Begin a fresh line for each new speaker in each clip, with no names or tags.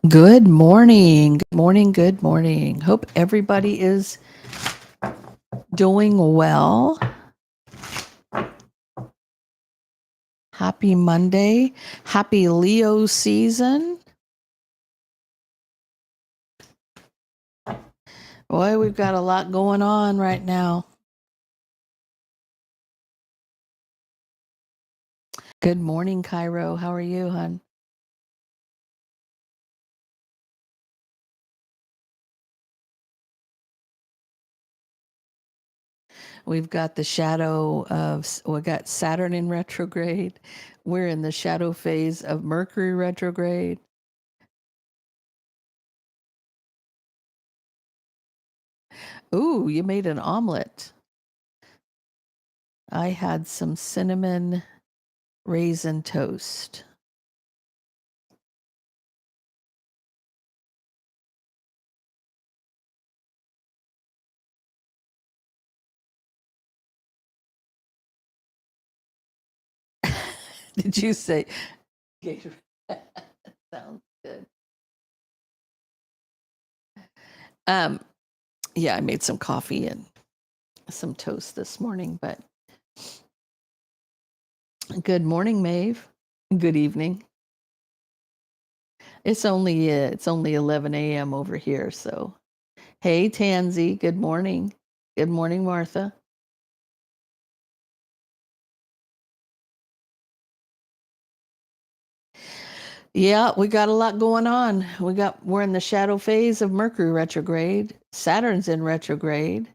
Good morning. Good morning. Good morning. Hope everybody is doing well. Happy Monday. Happy Leo season. Boy, we've got a lot going on right now. Good morning, Cairo. How are you, hon? We've got the shadow of, we got Saturn in retrograde. We're in the shadow phase of Mercury retrograde. Ooh, you made an omelet. I had some cinnamon raisin toast. Did you say Gatorade? Sounds good. Um, yeah, I made some coffee and some toast this morning, but good morning, Maeve. Good evening. It's only 11 a.m. over here, so hey Tansy, good morning. Good morning, Martha. Yeah, we got a lot going on. We're in the shadow phase of Mercury retrograde. Saturn's in retrograde,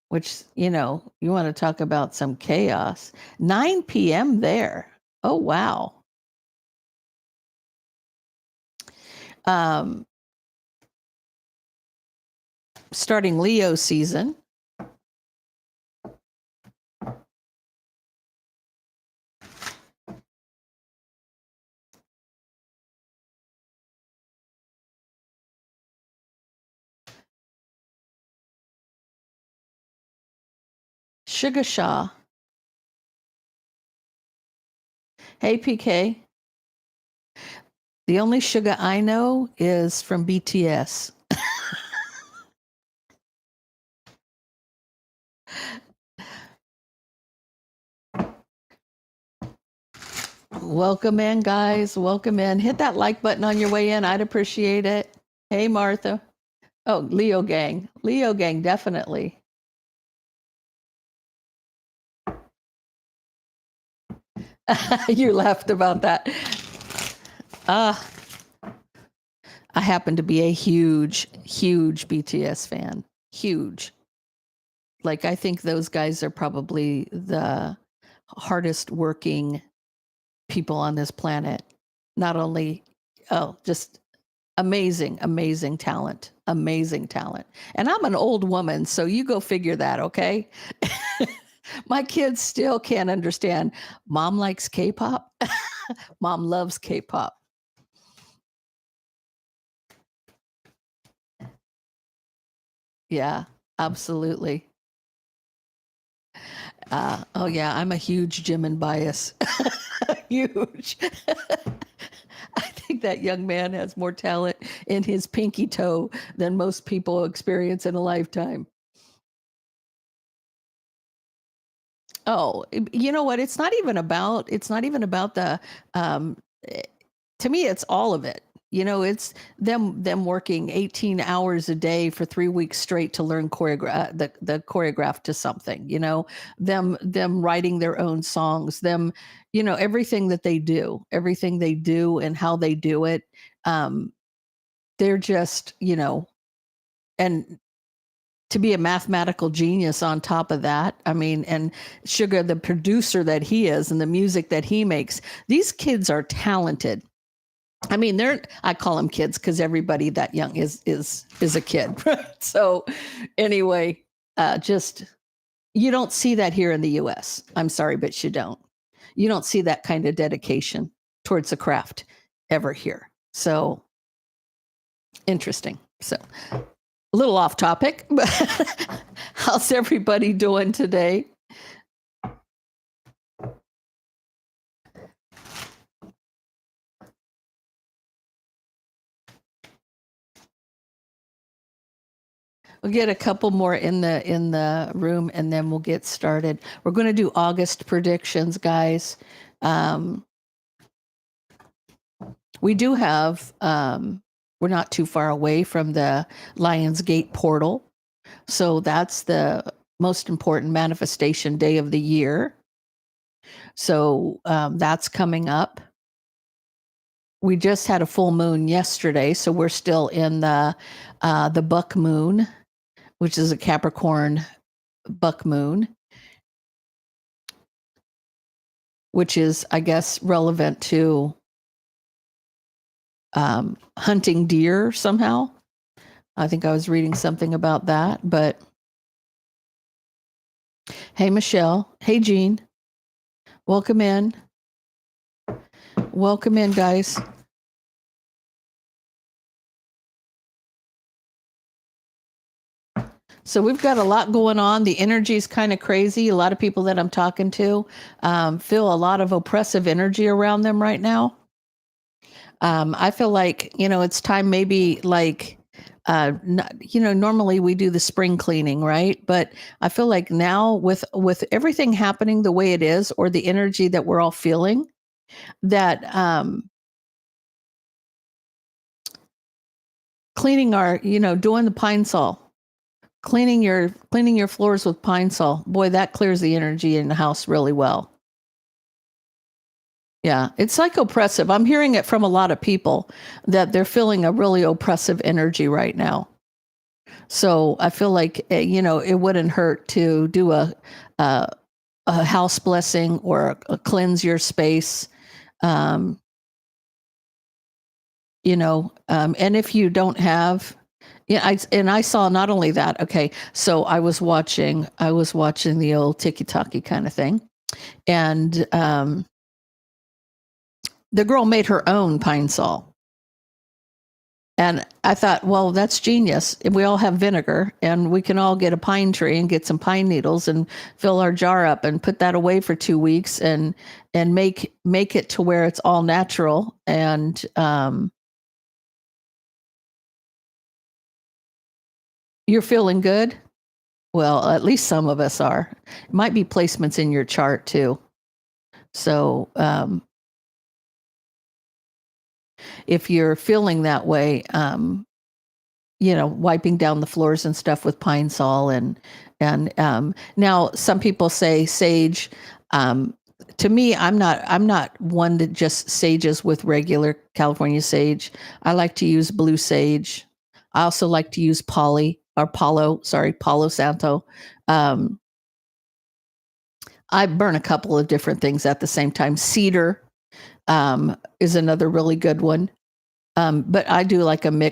which, you want to talk about some chaos. 9 p.m. there. Oh wow. Um, starting Leo season. Sugar Shaw. Hey, PK. The only sugar I know is from BTS. Welcome in, guys. Welcome in. Hit that like button on your way in. I'd appreciate it. Hey, Martha. Oh, Leo Gang. Leo Gang, definitely. You laughed about that. I happen to be a huge, huge BTS fan. Huge. Like, I think those guys are probably the hardest working people on this planet. Not only, just amazing, amazing talent. Amazing talent. And I'm an old woman, so you go figure that, okay? My kids still can't understand. Mom likes K pop. Mom loves K pop. Yeah, absolutely. Oh yeah, I'm a huge Jimin bias. Huge. I think that young man has more talent in his pinky toe than most people experience in a lifetime. Oh, you know what? It's not even about the eh, to me it's all of it. It's them working 18 hours a day for 3 weeks straight to learn the choreograph to something, them writing their own songs, them, everything they do and how they do it. Um they're just, and to be a mathematical genius on top of that. I mean, and Sugar, the producer that he is and the music that he makes, these kids are talented. I mean, I call them kids because everybody that young is a kid. So anyway, just you don't see that here in the US. I'm sorry, but you don't. You don't see that kind of dedication towards the craft ever here. So interesting. So a little off topic, but how's everybody doing today? We'll get a couple more in the room, and then we'll get started. We're going to do August predictions, guys. We do have. We're not too far away from the Lionsgate portal, so that's the most important manifestation day of the year. So that's coming up. We just had a full moon yesterday, so we're still in the buck moon, which is a Capricorn buck moon, which is, I guess, relevant to hunting deer somehow. I think I was reading something about that. But hey, Michelle. Hey, Jean. Welcome in. Welcome in, guys. So we've got a lot going on. The energy is kind of crazy. A lot of people that I'm talking to feel a lot of oppressive energy around them right now. I feel like, it's time maybe like, normally we do the spring cleaning, right? But I feel like now with everything happening the way it is, or the energy that we're all feeling, that cleaning our, doing the Pine Sol, cleaning your floors with Pine Sol, boy, that clears the energy in the house really well. Yeah, it's like oppressive. I'm hearing it from a lot of people that they're feeling a really oppressive energy right now. So I feel like, it wouldn't hurt to do a house blessing or a cleanse your space. And if you don't have, I saw not only that. Okay, so I was watching the old tiki-taki kind of thing, and the girl made her own Pine Sol. And I thought, well, that's genius. We all have vinegar, and we can all get a pine tree and get some pine needles and fill our jar up and put that away for 2 weeks and make it to where it's all natural. And you're feeling good? Well, at least some of us are. It might be placements in your chart too. So if you're feeling that way, wiping down the floors and stuff with Pine Sol, and now some people say sage. To me, I'm not one that just sages with regular California sage. I like to use blue sage. I also like to use Palo Santo. I burn a couple of different things at the same time. Cedar is another really good one. But I do like a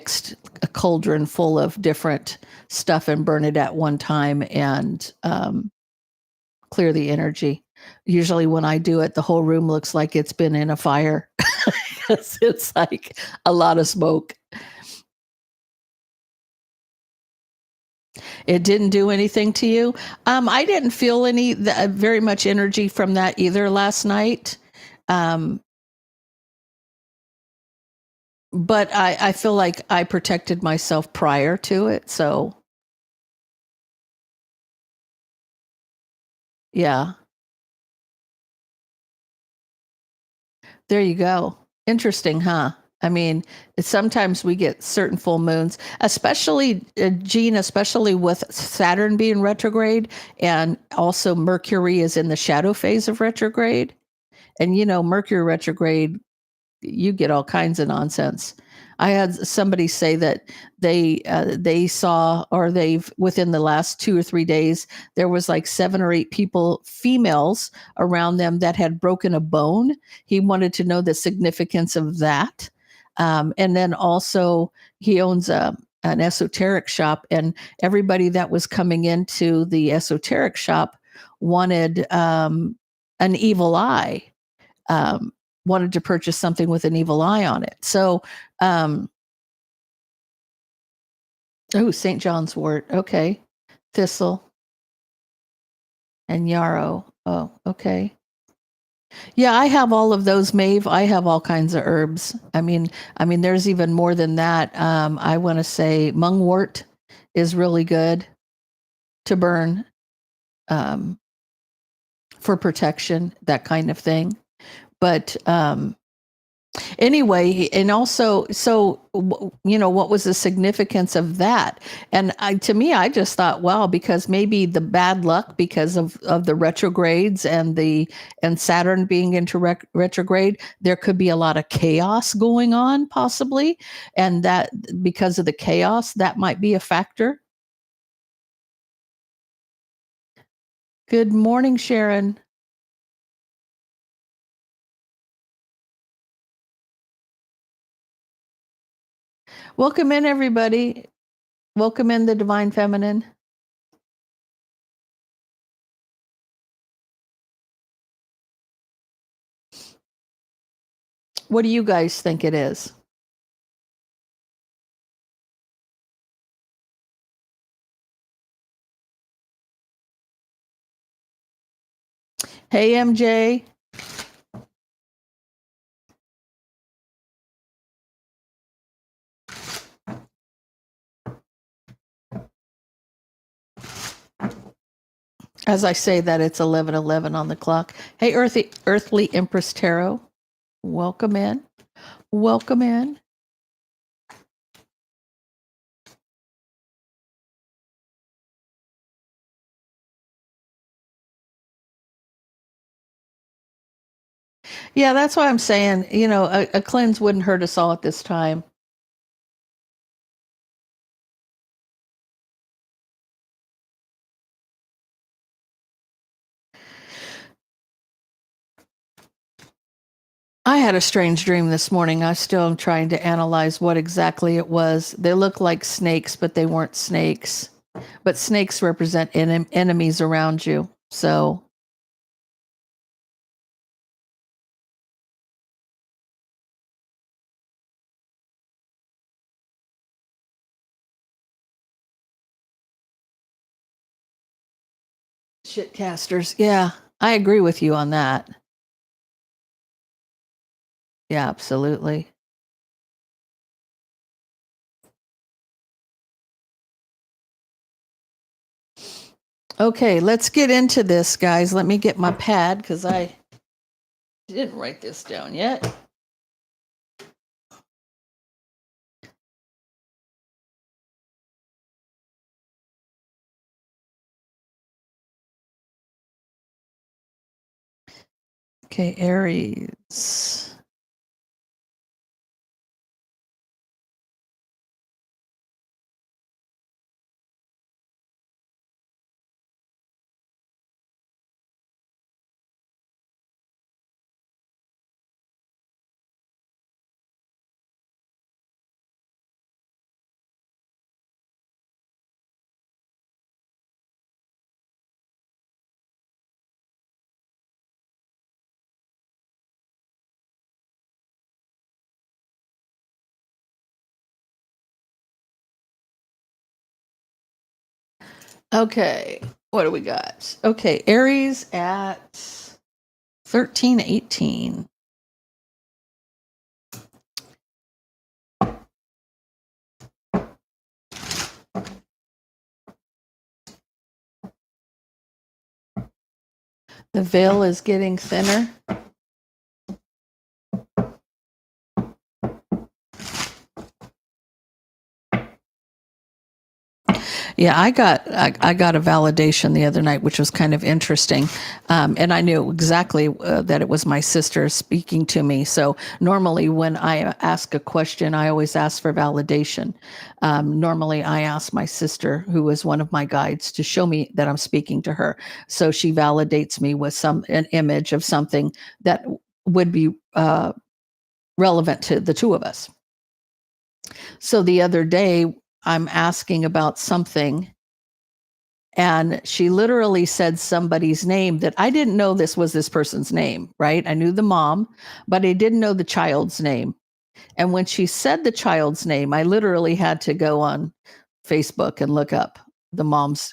cauldron full of different stuff and burn it at one time and clear the energy. Usually when I do it, the whole room looks like it's been in a fire. It's like a lot of smoke. It didn't do anything to you. I didn't feel very much energy from that either last night. But I feel like I protected myself prior to it. So, yeah, there you go. Interesting, huh? I mean, sometimes we get certain full moons, especially, Jean, especially with Saturn being retrograde, and also Mercury is in the shadow phase of retrograde. And, Mercury retrograde, you get all kinds of nonsense. I had somebody say that they saw, or they've, within the last 2 or 3 days, there was like 7 or 8 people, females around them, that had broken a bone. He wanted to know the significance of that. And then also he owns an esoteric shop, and everybody that was coming into the esoteric shop wanted an evil eye. Wanted to purchase something with an evil eye on it. So, St. John's wort. Okay. Thistle and yarrow. Oh, okay. Yeah, I have all of those, Maeve. I have all kinds of herbs. I mean, there's even more than that. I want to say mungwort is really good to burn for protection, that kind of thing. But anyway, and also, so what was the significance of that? And to me, I just thought, wow, because maybe the bad luck because of the retrogrades and Saturn being into retrograde, there could be a lot of chaos going on, possibly, and that because of the chaos, that might be a factor. Good morning, Sharon. Welcome in, everybody. Welcome in, the Divine Feminine. What do you guys think it is? Hey, MJ. As I say that, it's 11:11 on the clock. Hey, Earthly Empress Tarot, welcome in. Welcome in. Yeah, that's why I'm saying, a cleanse wouldn't hurt us all at this time. I had a strange dream this morning. I still am trying to analyze what exactly it was. They look like snakes, but they weren't snakes. But snakes represent enemies around you. So shit casters. Yeah, I agree with you on that. Yeah, absolutely. Okay, let's get into this, guys. Let me get my pad because I didn't write this down yet. Okay, Aries. Okay, what do we got? Okay, Aries at 1318. The veil is getting thinner. Yeah, I got a validation the other night, which was kind of interesting, and I knew exactly that it was my sister speaking to me. So normally, when I ask a question, I always ask for validation. Normally, I ask my sister, who is one of my guides, to show me that I'm speaking to her. So she validates me with an image of something that would be relevant to the two of us. So the other day, I'm asking about something, and she literally said somebody's name that I didn't know this was this person's name, right? I knew the mom, but I didn't know the child's name. And when she said the child's name, I literally had to go on Facebook and look up the mom's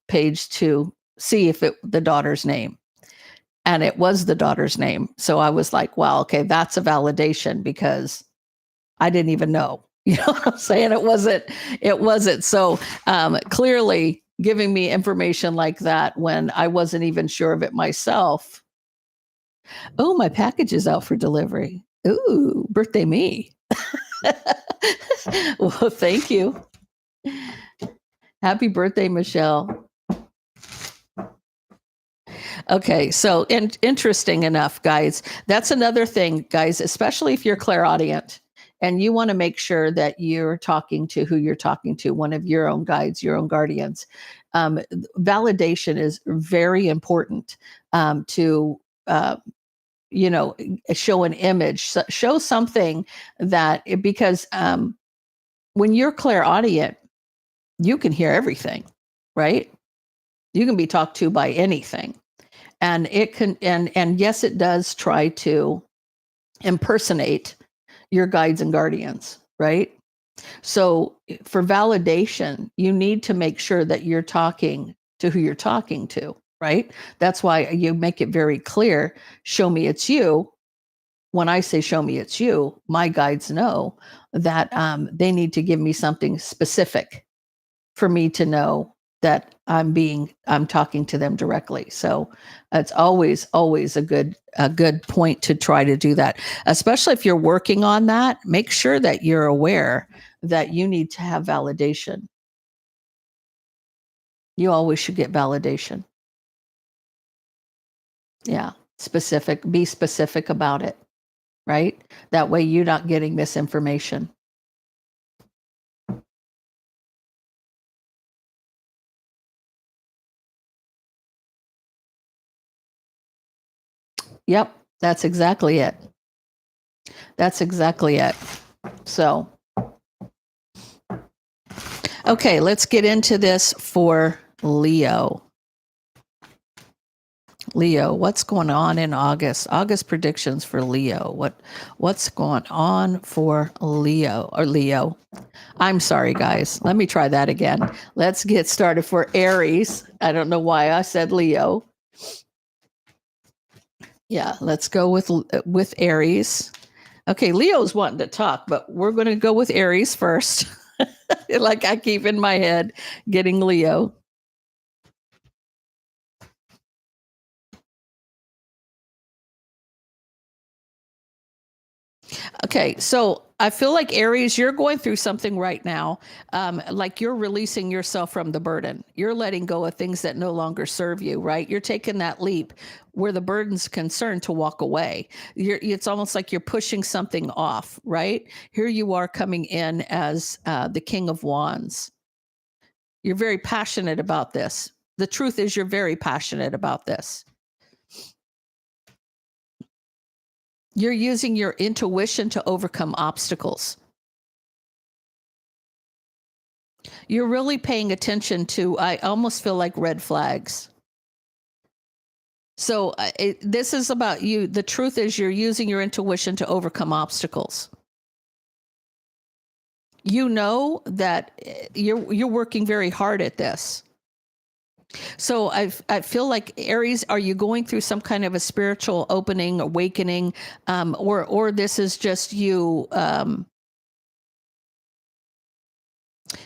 page to see if the daughter's name. And it was the daughter's name. So I was like, wow, okay, that's a validation because I didn't even know. You know what I'm saying? It wasn't. So clearly giving me information like that when I wasn't even sure of it myself. Oh, my package is out for delivery. Ooh, birthday me. Well, thank you. Happy birthday, Michelle. Okay, so interesting enough, guys. That's another thing, guys, especially if you're clairaudient and you want to make sure that you're talking to who you're talking to, one of your own guides, your own guardians. Validation is very important to, show an image, show something that, because when you're clairaudient, you can hear everything, right? You can be talked to by anything. And it can, and yes, it does try to impersonate your guides and guardians, right? So for validation, you need to make sure that you're talking to who you're talking to, right? That's why you make it very clear, show me it's you. When I say show me it's you, my guides know that they need to give me something specific for me to know that I'm talking to them directly. So it's always a good point to try to do that, especially if you're working on that. Make sure that you're aware that you need to have validation. You always should get validation. Yeah, be specific about it, right? That way you're not getting misinformation. Yep, that's exactly it. That's exactly it. So, okay, let's get into this for Leo. Leo, what's going on in August? August predictions for Leo. What's going on for Leo? I'm sorry, guys. Let me try that again. Let's get started for Aries. I don't know why I said Leo. Yeah, let's go with Aries. Okay, Leo's wanting to talk, but we're going to go with Aries first. Like I keep in my head getting Leo. Okay, so I feel like Aries, you're going through something right now. Like you're releasing yourself from the burden. You're letting go of things that no longer serve you, right? You're taking that leap where the burden's concerned to walk away. It's almost like you're pushing something off, right? Here you are coming in as the King of Wands. You're very passionate about this. The truth is, you're very passionate about this. You're using your intuition to overcome obstacles. You're really paying attention to, I almost feel like red flags. So this is about you. The truth is, you're using your intuition to overcome obstacles. You know that you're working very hard at this. So I feel like Aries, are you going through some kind of a spiritual opening, awakening, or this is just you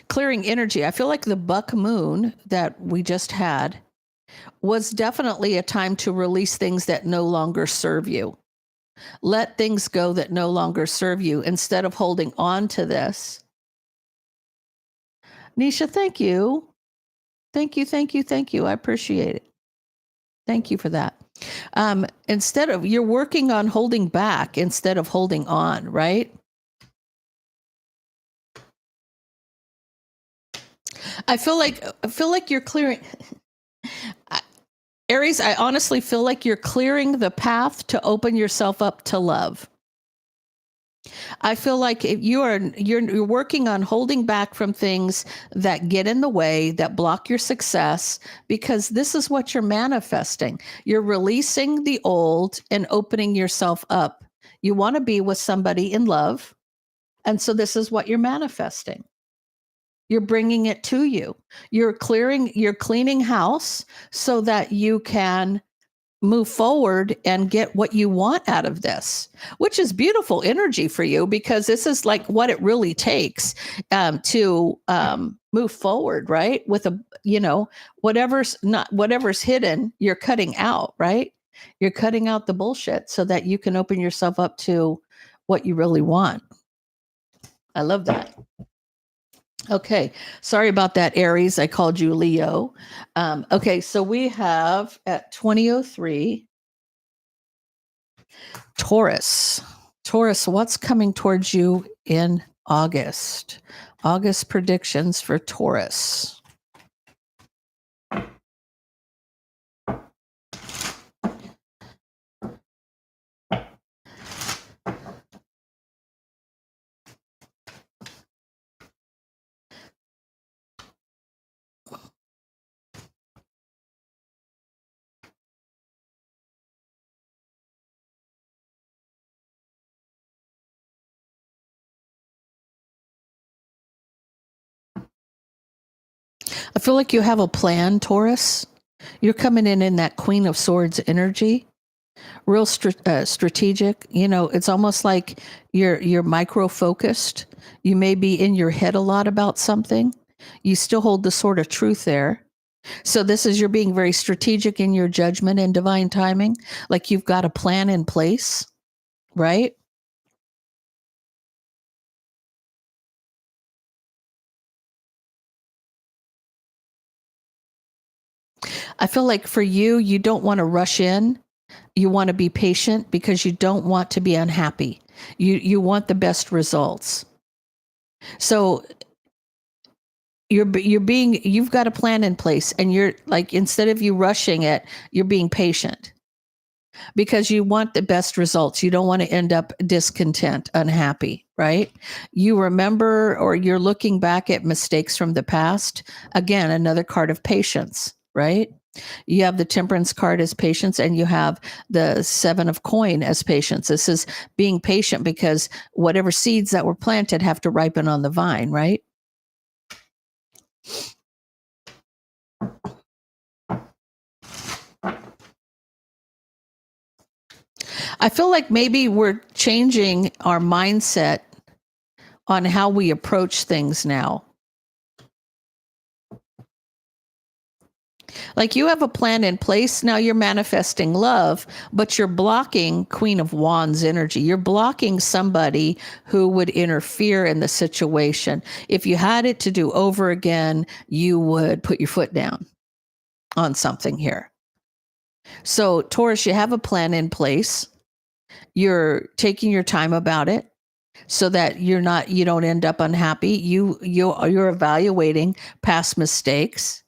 clearing energy? I feel like the buck moon that we just had was definitely a time to release things that no longer serve you. Let things go that no longer serve you instead of holding on to this. Nisha, thank you. Thank you. I appreciate it. Thank you for that. Instead of, you're working on holding back instead of holding on, right? I feel like you're clearing. Aries, I honestly feel like you're clearing the path to open yourself up to love. I feel like if you're working on holding back from things that get in the way, that block your success, because this is what you're manifesting. You're releasing the old and opening yourself up. You want to be with somebody in love. And so this is what you're manifesting. You're bringing it to you. You're cleaning house so that you can move forward and get what you want out of this, which is beautiful energy for you, because this is like what it really takes to move forward, right? With a, whatever's hidden, you're cutting out, right? You're cutting out the bullshit so that you can open yourself up to what you really want. I love that. Okay, sorry about that, Aries. I called you Leo. Okay, so we have at 2003, Taurus. Taurus, what's coming towards you in August? August predictions for Taurus. I feel like you have a plan, Taurus. You're coming in that Queen of Swords energy, real strategic. It's almost like you're micro focused. You may be in your head a lot about something. You still hold the sword of truth there. So this is, you're being very strategic in your judgment and divine timing. Like you've got a plan in place, right? I feel like for you, you don't want to rush in. You want to be patient because you don't want to be unhappy. You want the best results. So you've got a plan in place, and you're like, instead of you rushing it, you're being patient because you want the best results. You don't want to end up discontent, unhappy, right? You remember, or you're looking back at mistakes from the past. Again, another card of patience, right? You have the Temperance card as patience, and you have the Seven of Coin as patience. This is being patient because whatever seeds that were planted have to ripen on the vine, right? I feel like maybe we're changing our mindset on how we approach things now. Like you have a plan in place. Now you're manifesting love, but you're blocking Queen of Wands energy. You're blocking somebody who would interfere in the situation. If you had it to do over again, you would put your foot down on something here. So Taurus, you have a plan in place. You're taking your time about it so that you don't end up unhappy. You're evaluating past mistakes.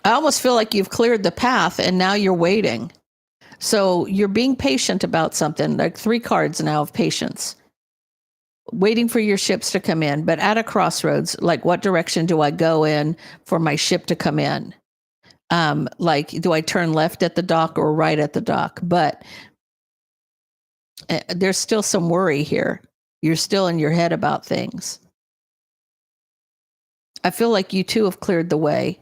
I almost feel like you've cleared the path and now you're waiting. So you're being patient about something, like 3 cards now of patience, waiting for your ships to come in, but at a crossroads, like what direction do I go in for my ship to come in? Like, do I turn left at the dock or right at the dock? But there's still some worry here. You're still in your head about things. I feel like you too have cleared the way.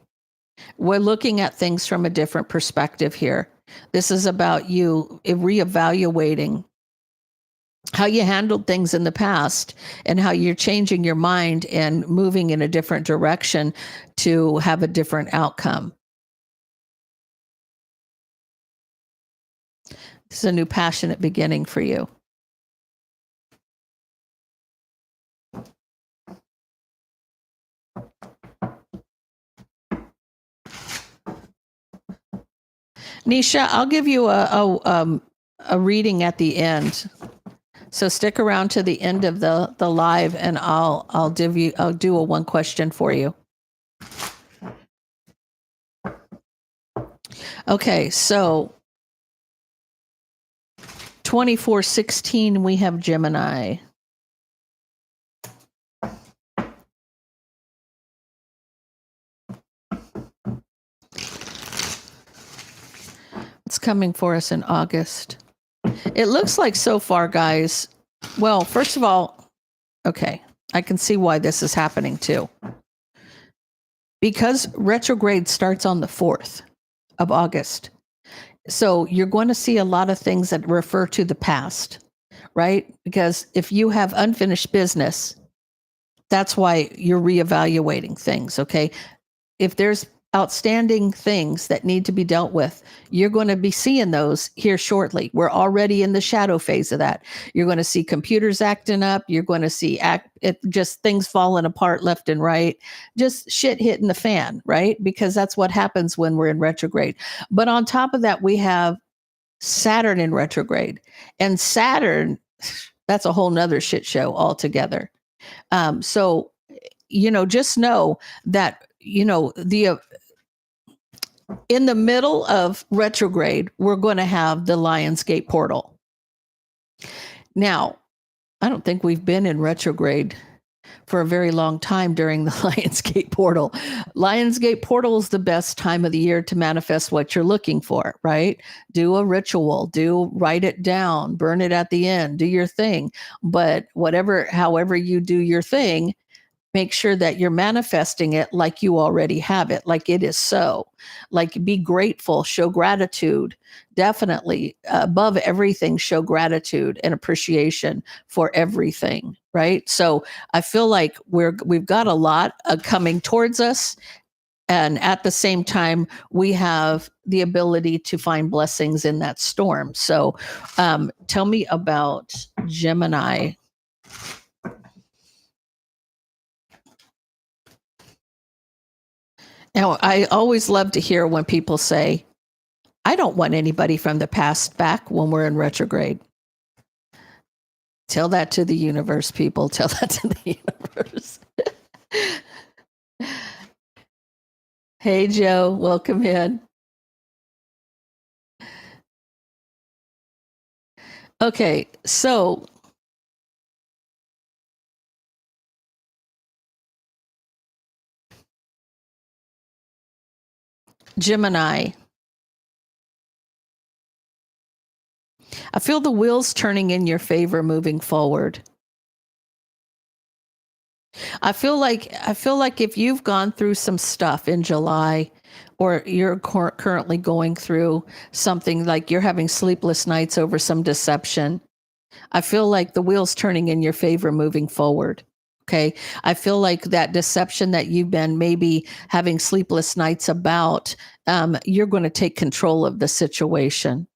We're looking at things from a different perspective here. This is about you reevaluating how you handled things in the past and how you're changing your mind and moving in a different direction to have a different outcome. This is a new passionate beginning for you. Nisha, I'll give you a reading at the end. So stick around to the end of the live, and I'll do a 1 question for you. Okay, so 2416, we have Gemini. What's coming for us in August? It looks like so far, guys, Well, first of all, okay, I can see why this is happening too. Because retrograde starts on the 4th of August. So you're going to see a lot of things that refer to the past, right? Because if you have unfinished business, that's why you're reevaluating things, okay? If there's outstanding things that need to be dealt with, you're going to be seeing those here shortly. We're already in the shadow phase of that. You're going to see computers acting up. You're going to see just things falling apart left and right, just shit hitting the fan, right? Because that's what happens when we're in retrograde. But on top of that, we have Saturn in retrograde, and Saturn, that's a whole nother shit show altogether. So, just know that, in the middle of retrograde, we're going to have the Lionsgate portal. Now, I don't think we've been in retrograde for a very long time during the Lionsgate portal. Lionsgate portal is the best time of the year to manifest what you're looking for, right? Do a ritual, write it down, burn it at the end, do your thing. But however you do your thing, make sure that you're manifesting it like you already have it, like it is so. Like, be grateful, show gratitude. Definitely, above everything, show gratitude and appreciation for everything, right? So I feel like we've got a lot coming towards us, and at the same time, we have the ability to find blessings in that storm. So tell me about Gemini. Now, I always love to hear when people say, I don't want anybody from the past back when we're in retrograde. Tell that to the universe, people. Tell that to the universe. Hey, Joe, welcome in. Okay, so Gemini, I feel the wheels turning in your favor moving forward. I feel like if you've gone through some stuff in July, or you're currently going through something, like you're having sleepless nights over some deception, I feel like the wheels turning in your favor moving forward. Okay. I feel like that deception that you've been maybe having sleepless nights about, you're going to take control of the situation.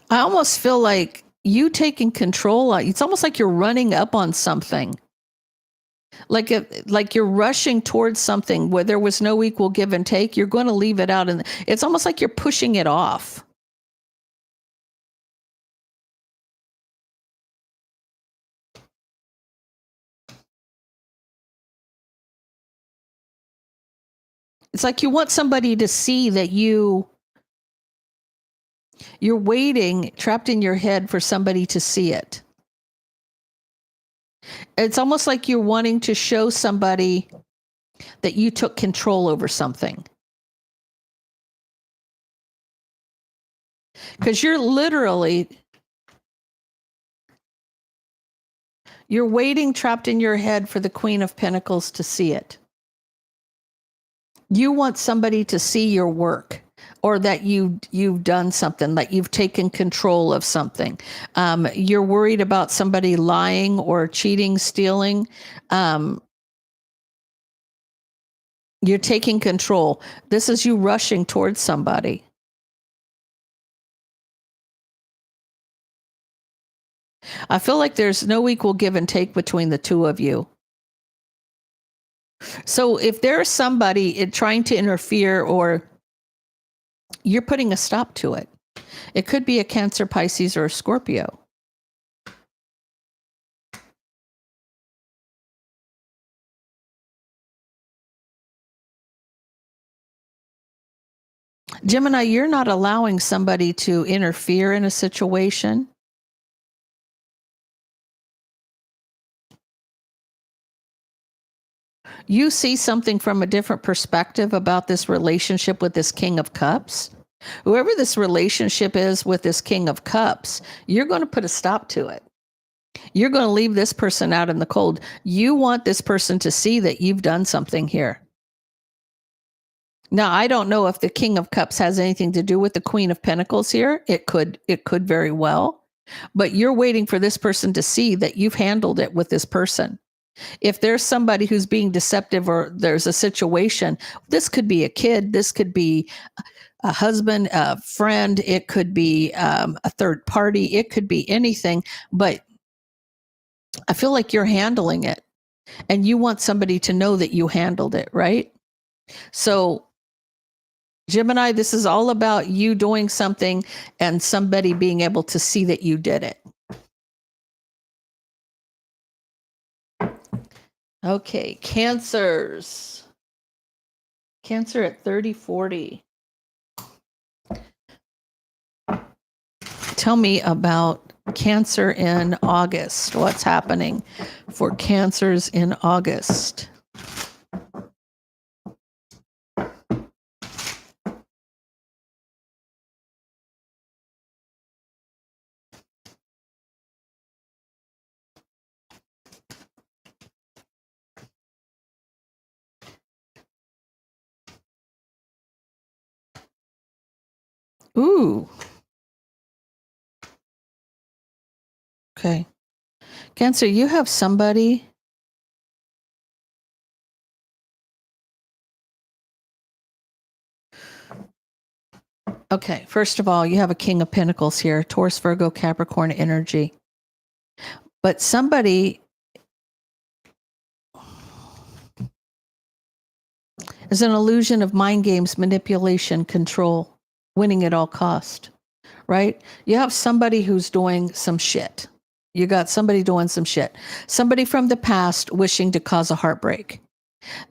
I almost feel like you taking control. It's almost like you're running up on something. Like you're rushing towards something where there was no equal give and take. You're going to leave it out, and it's almost like you're pushing it off. It's like you want somebody to see that you're waiting, trapped in your head, for somebody to see it. It's almost like you're wanting to show somebody that you took control over something. Because you're waiting, trapped in your head, for the Queen of Pentacles to see it. You want somebody to see your work, or that you've done something, that you've taken control of something. You're worried about somebody lying or cheating, stealing. You're taking control. This is you rushing towards somebody. I feel like there's no equal give and take between the two of you. So if there's somebody trying to interfere, or you're putting a stop to it, it could be a Cancer, Pisces, or a Scorpio. Gemini, you're not allowing somebody to interfere in a situation. you see something from a different perspective about this relationship with this King of Cups. Whoever this relationship is with this King of Cups, you're going to put a stop to it. You're going to leave this person out in the cold. You want this person to see that you've done something here. Now, I don't know if the King of Cups has anything to do with the Queen of Pentacles here. It could very well. But you're waiting for this person to see that you've handled it with this person. If there's somebody who's being deceptive or there's a situation, this could be a kid, this could be a husband, a friend, it could be a third party, it could be anything. But I feel like you're handling it and you want somebody to know that you handled it, right? So Gemini, this is all about you doing something and somebody being able to see that you did it. Okay, Cancers. Cancer at 30-40. Tell me about Cancer in August. What's happening for Cancers in August? Ooh. Okay. Cancer, you have somebody. Okay, first of all, you have a King of Pentacles here, Taurus, Virgo, Capricorn energy. But somebody is an illusion of mind games, manipulation, control, winning at all cost, right? You have somebody who's doing some shit. You got somebody doing some shit. Somebody from the past wishing to cause a heartbreak.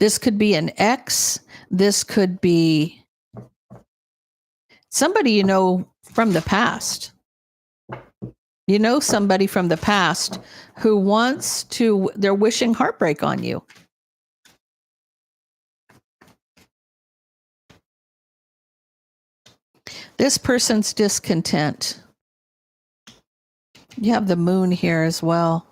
This could be an ex. This could be somebody you know from the past. You know somebody from the past who wants to, they're wishing heartbreak on you. This person's discontent. You have the moon here as well.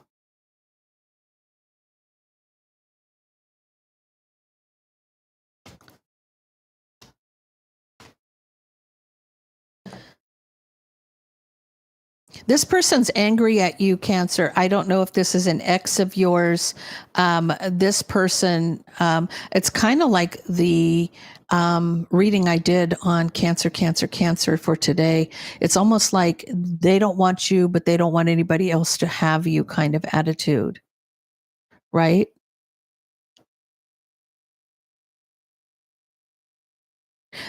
This person's angry at you, Cancer. I don't know if this is an ex of yours. This person, it's kind of like the reading I did on Cancer for today. It's almost like they don't want you, but they don't want anybody else to have you kind of attitude, right?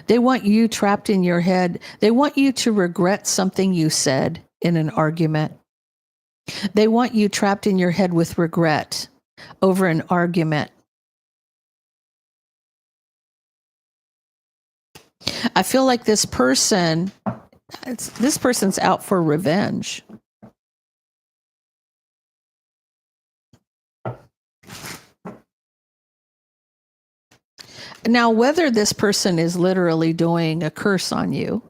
They want you trapped in your head. They want you to regret something you said in an argument. They want you trapped in your head with regret over an argument. I feel like this person's out for revenge. Now, whether this person is literally doing a curse on you,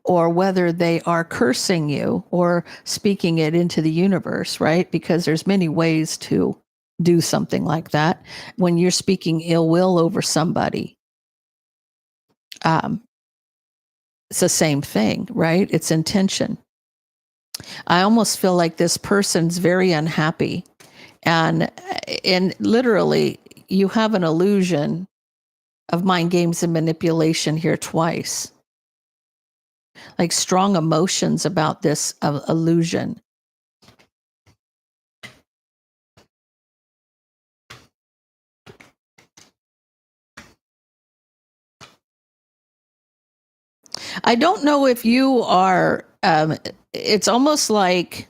or whether they are cursing you or speaking it into the universe, right? Because there's many ways to do something like that. When you're speaking ill will over somebody, it's the same thing, right? It's intention. I almost feel like this person's very unhappy. And literally, you have an illusion of mind games and manipulation here twice. Like strong emotions about this illusion. I don't know if you are, it's almost like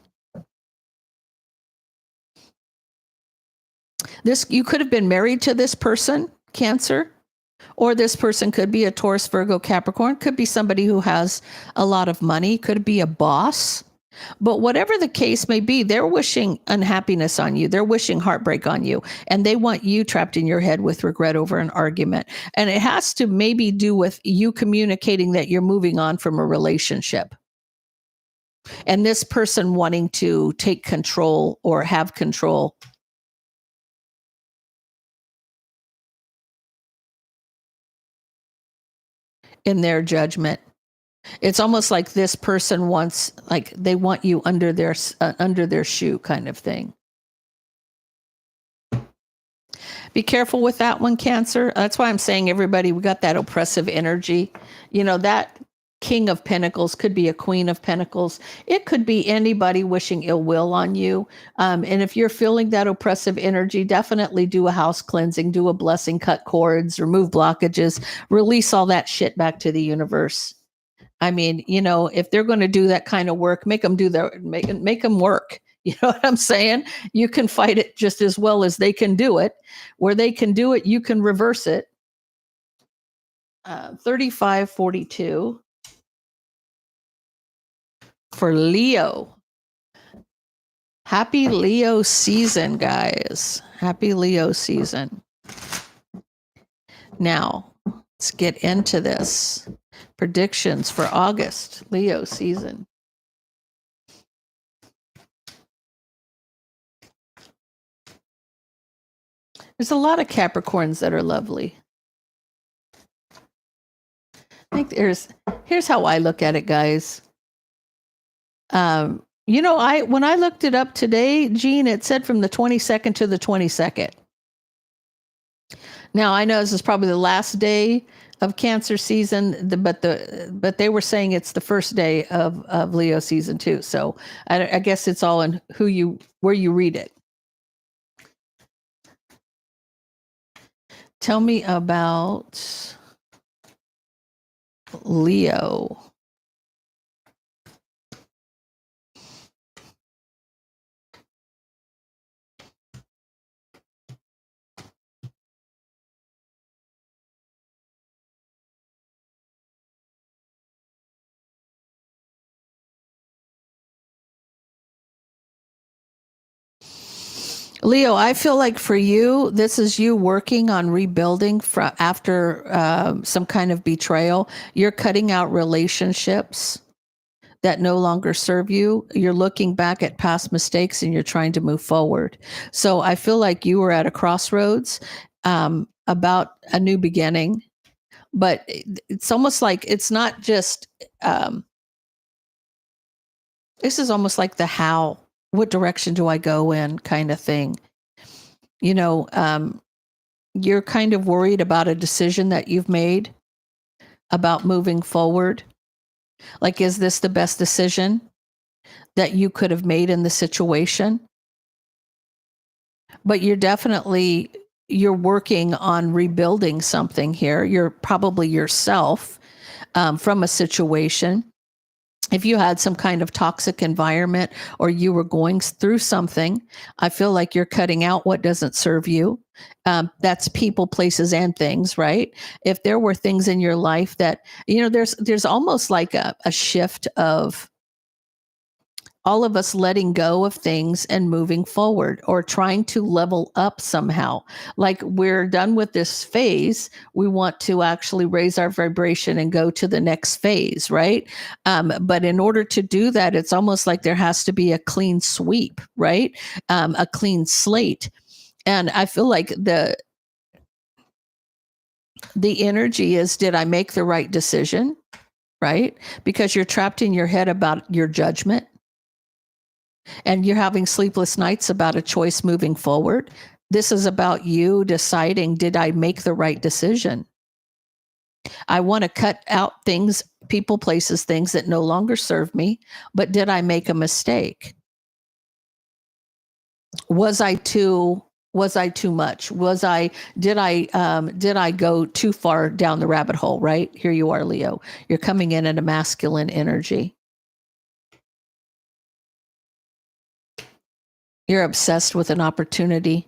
this, you could have been married to this person, Cancer, or this person could be a Taurus, Virgo, Capricorn, could be somebody who has a lot of money, could be a boss, But whatever the case may be, they're wishing unhappiness on you. They're wishing heartbreak on you. And they want you trapped in your head with regret over an argument. And it has to maybe do with you communicating that you're moving on from a relationship. And this person wanting to take control or have control in their judgment. It's almost like this person wants, like they want you under their shoe kind of thing. Be careful with that one, Cancer. That's why I'm saying, everybody, we got that oppressive energy. You know, that King of Pentacles could be a Queen of Pentacles. It could be anybody wishing ill will on you. And if you're feeling that oppressive energy, definitely do a house cleansing, do a blessing, cut cords, remove blockages, release all that shit back to the universe. I mean, you know, if they're going to do that kind of work, make them do their make them work. You know what I'm saying? You can fight it just as well as they can do it. Where they can do it, you can reverse it. 3542 for Leo. Happy Leo season, guys. Happy Leo season. Now, let's get into this. Predictions for August, Leo season. There's a lot of Capricorns that are lovely. I think here's how I look at it, guys. You know, when I looked it up today, Jean, it said from the 22nd to the 22nd. Now I know this is probably the last day of Cancer season, but they were saying it's the first day of Leo season too. So I guess it's all in where you read it. Tell me about Leo. Leo, I feel like for you, this is you working on rebuilding after some kind of betrayal. You're cutting out relationships that no longer serve you. You're looking back at past mistakes and you're trying to move forward. So I feel like you were at a crossroads about a new beginning, but it's almost like it's not just, this is almost like the how. What direction do I go in kind of thing? You know, you're kind of worried about a decision that you've made about moving forward. Like, is this the best decision that you could have made in the situation? But you're working on rebuilding something here. You're probably yourself from a situation. If you had some kind of toxic environment or you were going through something, I feel like you're cutting out what doesn't serve you. That's people, places, and things, right? If there were things in your life that, you know, there's almost like a shift of all of us letting go of things and moving forward or trying to level up somehow. Like, we're done with this phase. We want to actually raise our vibration and go to the next phase, right? But in order to do that, it's almost like there has to be a clean sweep, right? A clean slate. And I feel like the energy is, did I make the right decision? Right? Because you're trapped in your head about your judgment. And you're having sleepless nights about a choice moving forward. This is about you deciding, did I make the right decision? I want to cut out things, people, places, things that no longer serve me, but did I make a mistake? Was I too much? Did I go too far down the rabbit hole, right? Here you are, Leo. You're coming in at a masculine energy. You're obsessed with an opportunity.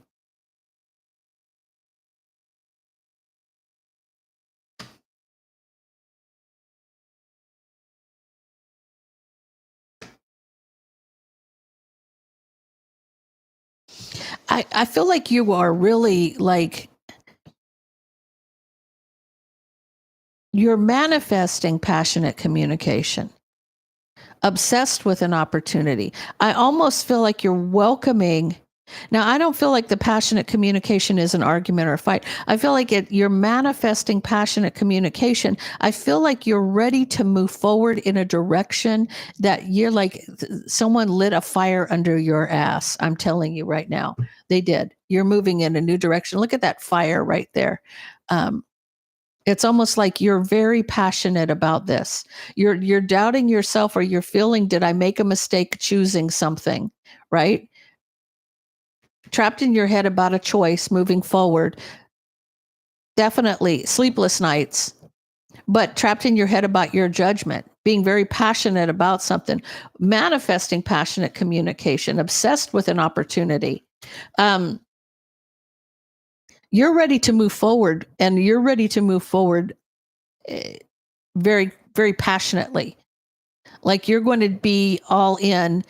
I feel like you are really like, you're manifesting passionate communication, obsessed with an opportunity. I almost feel like you're welcoming. Now, I don't feel like the passionate communication is an argument or a fight. I feel like you're manifesting passionate communication. I feel like you're ready to move forward in a direction that you're like, someone lit a fire under your ass. I'm telling you right now, they did. You're moving in a new direction. Look at that fire right there. It's almost like you're very passionate about this. You're doubting yourself, or you're feeling, did I make a mistake choosing something, right? Trapped in your head about a choice moving forward. Definitely sleepless nights, but trapped in your head about your judgment, being very passionate about something, manifesting passionate communication, obsessed with an opportunity. You're ready to move forward, and you're ready to move forward very, very passionately. Like you're going to be all in.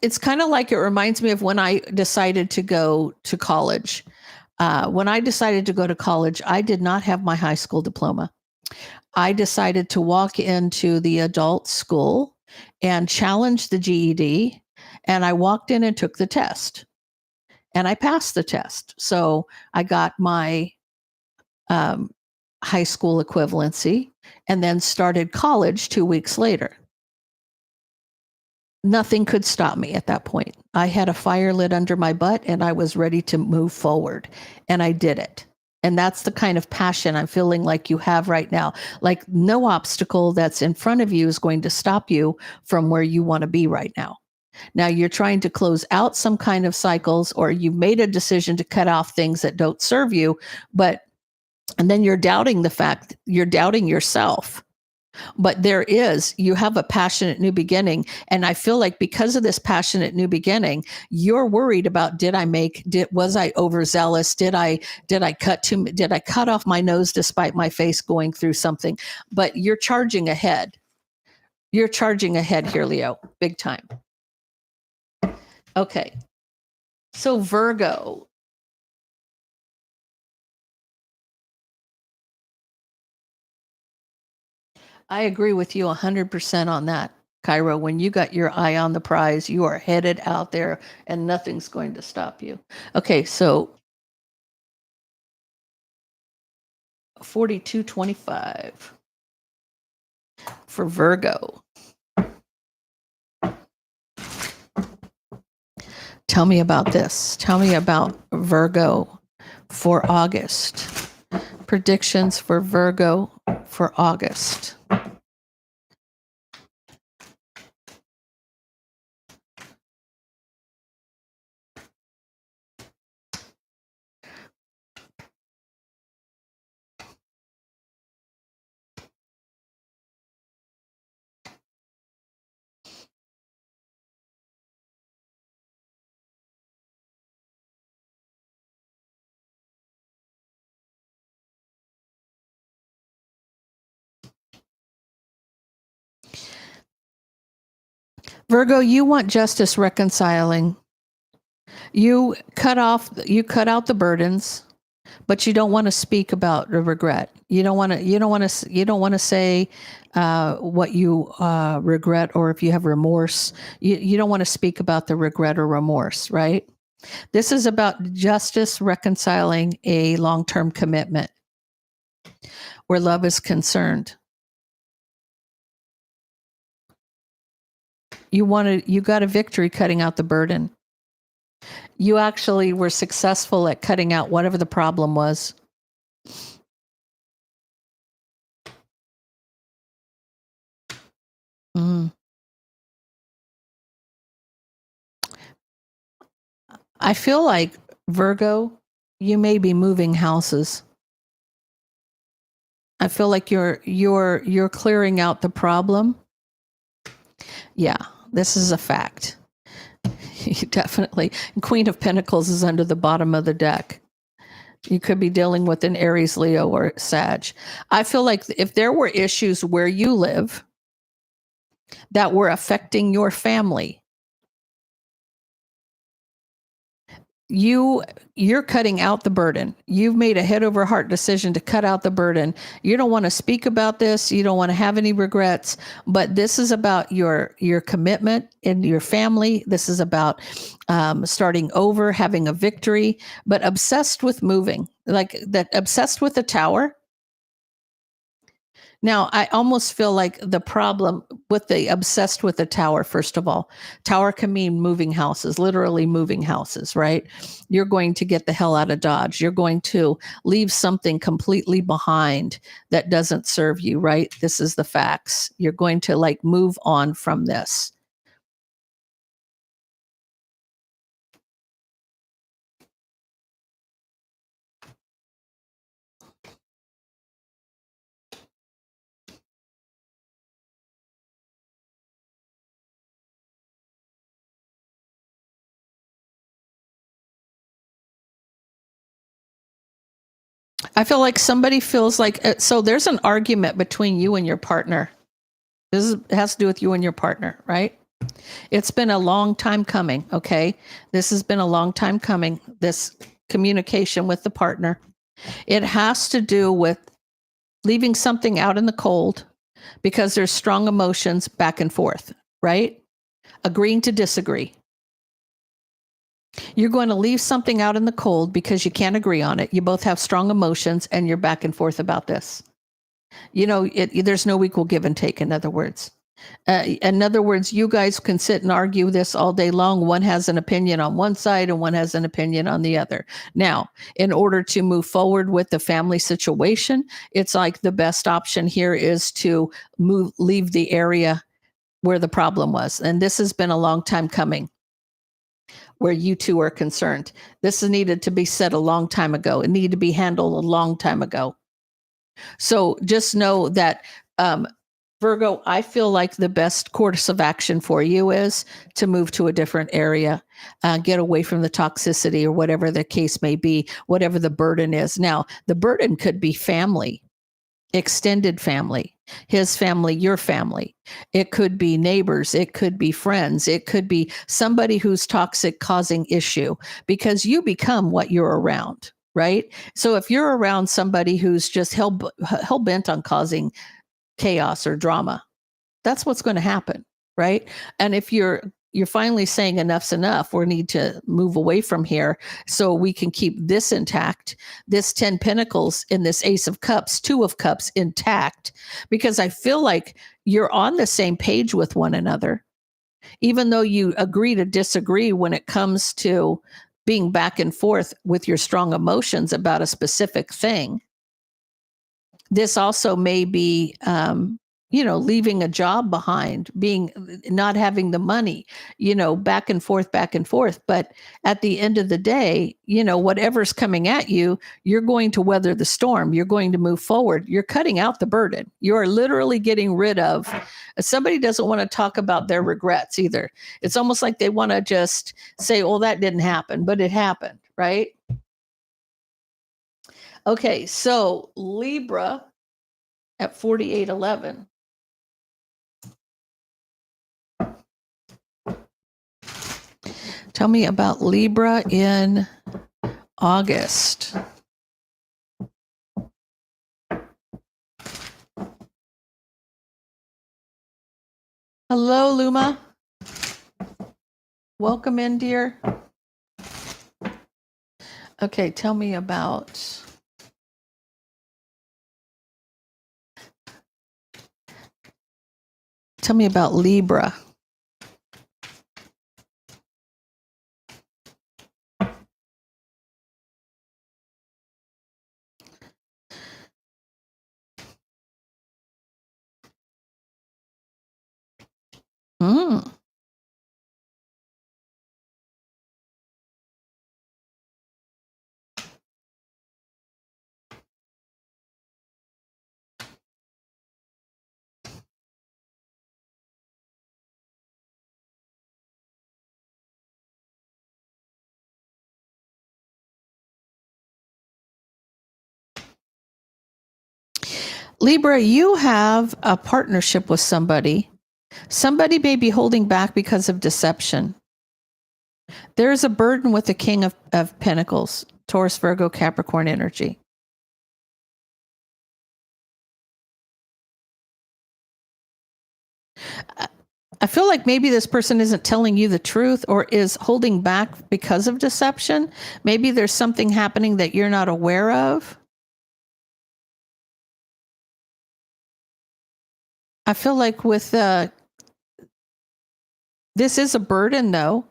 It's kind of like, it reminds me of when I decided to go to college. When I decided to go to college, I did not have my high school diploma. I decided to walk into the adult school and challenge the GED. And I walked in and took the test. And I passed the test. So I got my high school equivalency and then started college 2 weeks later. Nothing could stop me at that point. I had a fire lit under my butt and I was ready to move forward, and I did it. And that's the kind of passion I'm feeling like you have right now. Like no obstacle that's in front of you is going to stop you from where you want to be right now. Now you're trying to close out some kind of cycles, or you've made a decision to cut off things that don't serve you, and then you're doubting you're doubting yourself. But you have a passionate new beginning. And I feel like because of this passionate new beginning, you're worried about, was I overzealous? Did I cut off my nose despite my face going through something? But you're charging ahead. You're charging ahead here, Leo, big time. Okay. So Virgo. I agree with you 100% on that, Cairo. When you got your eye on the prize, you are headed out there and nothing's going to stop you. Okay, so 4225 for Virgo. Tell me about this. Tell me about Virgo for August. Predictions for Virgo for August. Virgo, you want justice reconciling. You cut out the burdens, but you don't want to speak about the regret. You don't want to say what you regret, or if you have remorse. You don't want to speak about the regret or remorse, right? This is about justice reconciling a long-term commitment where love is concerned. You got a victory cutting out the burden. You actually were successful at cutting out whatever the problem was. Mm. I feel like, Virgo, you may be moving houses. I feel like you're clearing out the problem. Yeah, this is a fact. You definitely. Queen of Pentacles is under the bottom of the deck. You could be dealing with an Aries, Leo, or Sag. I feel like if there were issues where you live that were affecting your family, you're cutting out the burden. You've made a head over heart decision to cut out the burden. You don't want to speak about this. You don't want to have any regrets, but this is about your commitment in your family. This is about starting over, having a victory, but obsessed with moving, like that, obsessed with the tower. Now, I almost feel like the problem with the obsessed with the tower, first of all, tower can mean moving houses, literally moving houses, right? You're going to get the hell out of Dodge. You're going to leave something completely behind that doesn't serve you, right? This is the facts. You're going to like move on from this. I feel like somebody feels like, so there's an argument between you and your partner. Has to do with you and your partner, right? It's been a long time coming, okay? This has been a long time coming, this communication with the partner. It has to do with leaving something out in the cold because there's strong emotions back and forth, right? Agreeing to disagree. You're going to leave something out in the cold because you can't agree on it. You both have strong emotions and you're back and forth about this. You know, there's no equal give and take, in other words. You guys can sit and argue this all day long. One has an opinion on one side and one has an opinion on the other. Now, in order to move forward with the family situation, it's like the best option here is to leave the area where the problem was. And this has been a long time coming, where you two are concerned. This needed to be said a long time ago. It needed to be handled a long time ago. So just know that, Virgo, I feel like the best course of action for you is to move to a different area, get away from the toxicity or whatever the case may be, whatever the burden is. Now, the burden could be family, extended family, his family, your family. It could be neighbors. It could be friends. It could be somebody who's toxic, causing issue, because you become what you're around, right? So if you're around somebody who's just hell bent on causing chaos or drama, that's what's going to happen, right? And if you're finally saying enough's enough, we need to move away from here so we can keep this intact, this 10 pentacles in this ace of cups, 2 of cups intact, because I feel like you're on the same page with one another, even though you agree to disagree when it comes to being back and forth with your strong emotions about a specific thing. This also may be, leaving a job behind, not having the money, back and forth, back and forth. But at the end of the day, whatever's coming at you, you're going to weather the storm. You're going to move forward. You're cutting out the burden. You're literally getting rid of. Somebody doesn't want to talk about their regrets either. It's almost like they want to just say, "Oh, that didn't happen," but it happened, right? Okay, so Libra at 4811. Tell me about Libra in August. Hello, Luma. Welcome in, dear. Okay, tell me about Libra. Libra, you have a partnership with somebody. Somebody may be holding back because of deception. There is a burden with the King of Pentacles, Taurus, Virgo, Capricorn energy. I feel like maybe this person isn't telling you the truth or is holding back because of deception. Maybe there's something happening that you're not aware of. I feel like with this is a burden, though.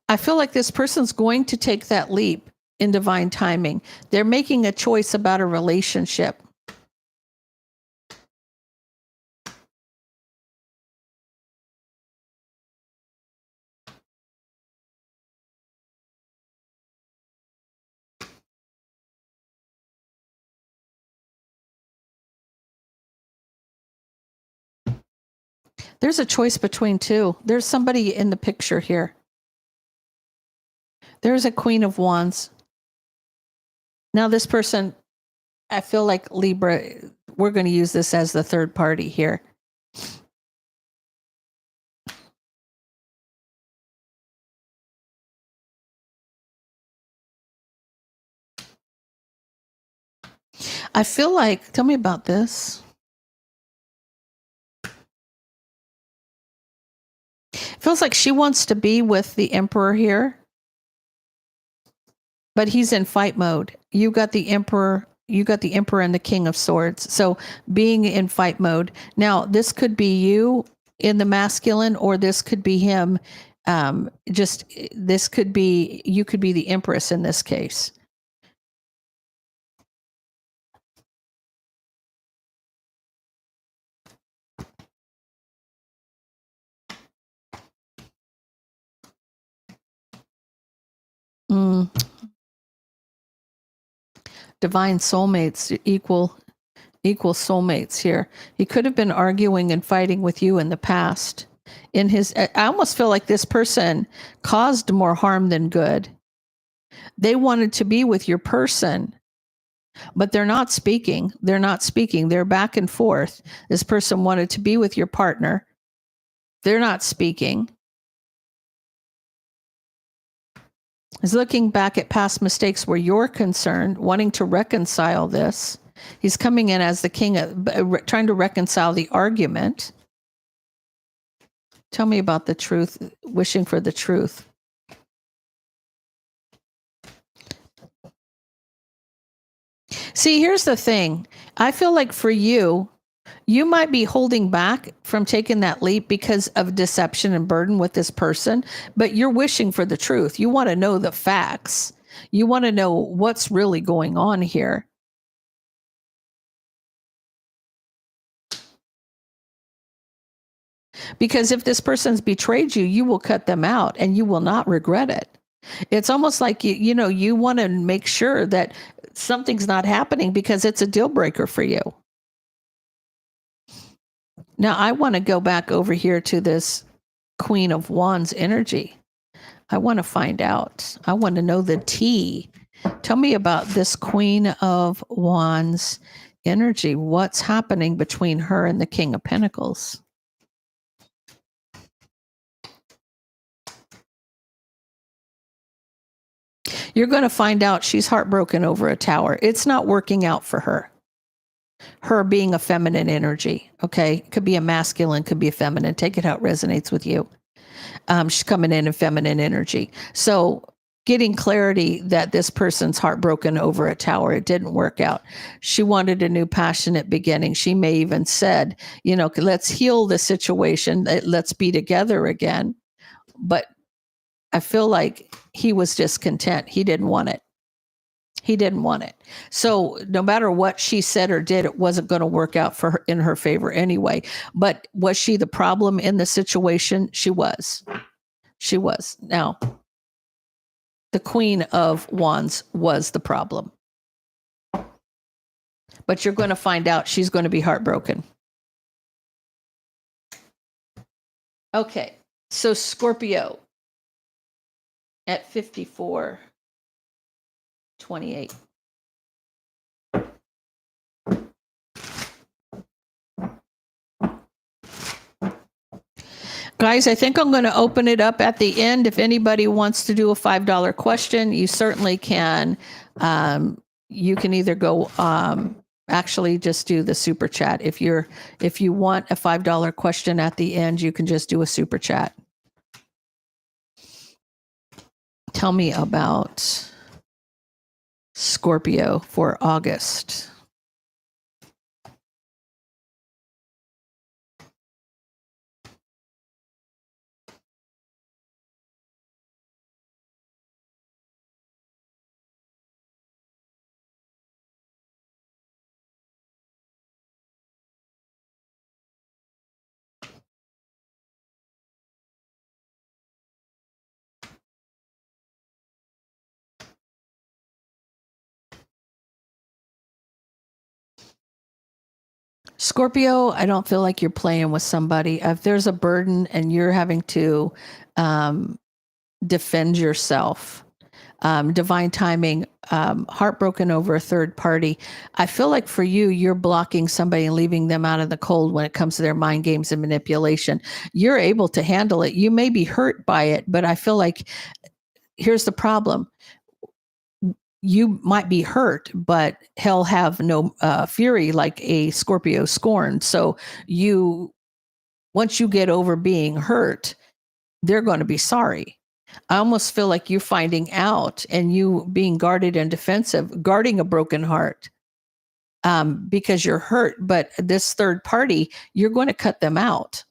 I feel like this person's going to take that leap in divine timing. They're making a choice about a relationship. There's a choice between two. There's somebody in the picture here. There's a Queen of Wands. Now, this person, I feel like Libra, we're going to use this as the third party here. I feel like, tell me about this. It feels like she wants to be with the Emperor here, but he's in fight mode. You got the Emperor and the King of Swords. So being in fight mode. Now, this could be you in the masculine, or this could be him. This could be, you could be the Empress in this case. Divine soulmates, equal soulmates here. He could have been arguing and fighting with you in the past. I almost feel like this person caused more harm than good. They wanted to be with your person, but they're not speaking. They're back and forth. This person wanted to be with your partner. They're not speaking. He's looking back at past mistakes where you're concerned, wanting to reconcile this. He's coming in as the king, trying to reconcile the argument. Tell me about the truth, wishing for the truth. See, here's the thing. I feel like for you, you might be holding back from taking that leap because of deception and burden with this person, but you're wishing for the truth. You want to know the facts. You want to know what's really going on here. Because if this person's betrayed you, you will cut them out and you will not regret it. It's almost like you want to make sure that something's not happening because it's a deal breaker for you. Now, I want to go back over here to this Queen of Wands energy. I want to find out. I want to know the tea. Tell me about this Queen of Wands energy. What's happening between her and the King of Pentacles? You're going to find out she's heartbroken over a tower. It's not working out for her. Her being a feminine energy, okay? Could be a masculine, could be a feminine. Take it how it resonates with you. She's coming in feminine energy. So getting clarity that this person's heartbroken over a tower, it didn't work out. She wanted a new passionate beginning. She may even said, let's heal the situation. Let's be together again. But I feel like he was discontent. He didn't want it. So no matter what she said or did, it wasn't going to work out for her in her favor anyway. But was she the problem in the situation? She was. Now, the Queen of Wands was the problem. But you're going to find out she's going to be heartbroken. Okay. So Scorpio at 54:28. Guys, I think I'm going to open it up at the end. If anybody wants to do a $5 question, you certainly can. You can either go, actually just do the super chat. If you want a $5 question at the end, you can just do a super chat. Tell me about Scorpio for August. Scorpio, I don't feel like you're playing with somebody. If there's a burden and you're having to defend yourself, divine timing, heartbroken over a third party. I feel like for you, you're blocking somebody and leaving them out in the cold when it comes to their mind games and manipulation. You're able to handle it. You may be hurt by it, but I feel like here's the problem. You might be hurt, but hell have no fury like a Scorpio scorn. So once you get over being hurt, they're going to be sorry. I almost feel like you finding out and you being guarded and defensive, guarding a broken heart because you're hurt. But this third party, you're going to cut them out.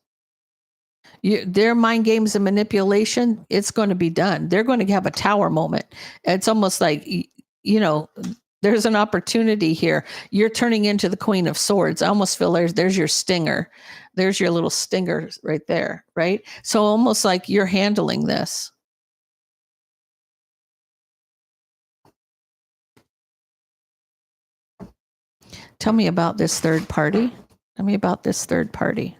Their mind games and manipulation, it's going to be done. They're going to have a tower moment. It's almost like, there's an opportunity here. You're turning into the Queen of Swords. I almost feel there's your stinger. There's your little stinger right there, right? So almost like you're handling this. Tell me about this third party. Tell me about this third party.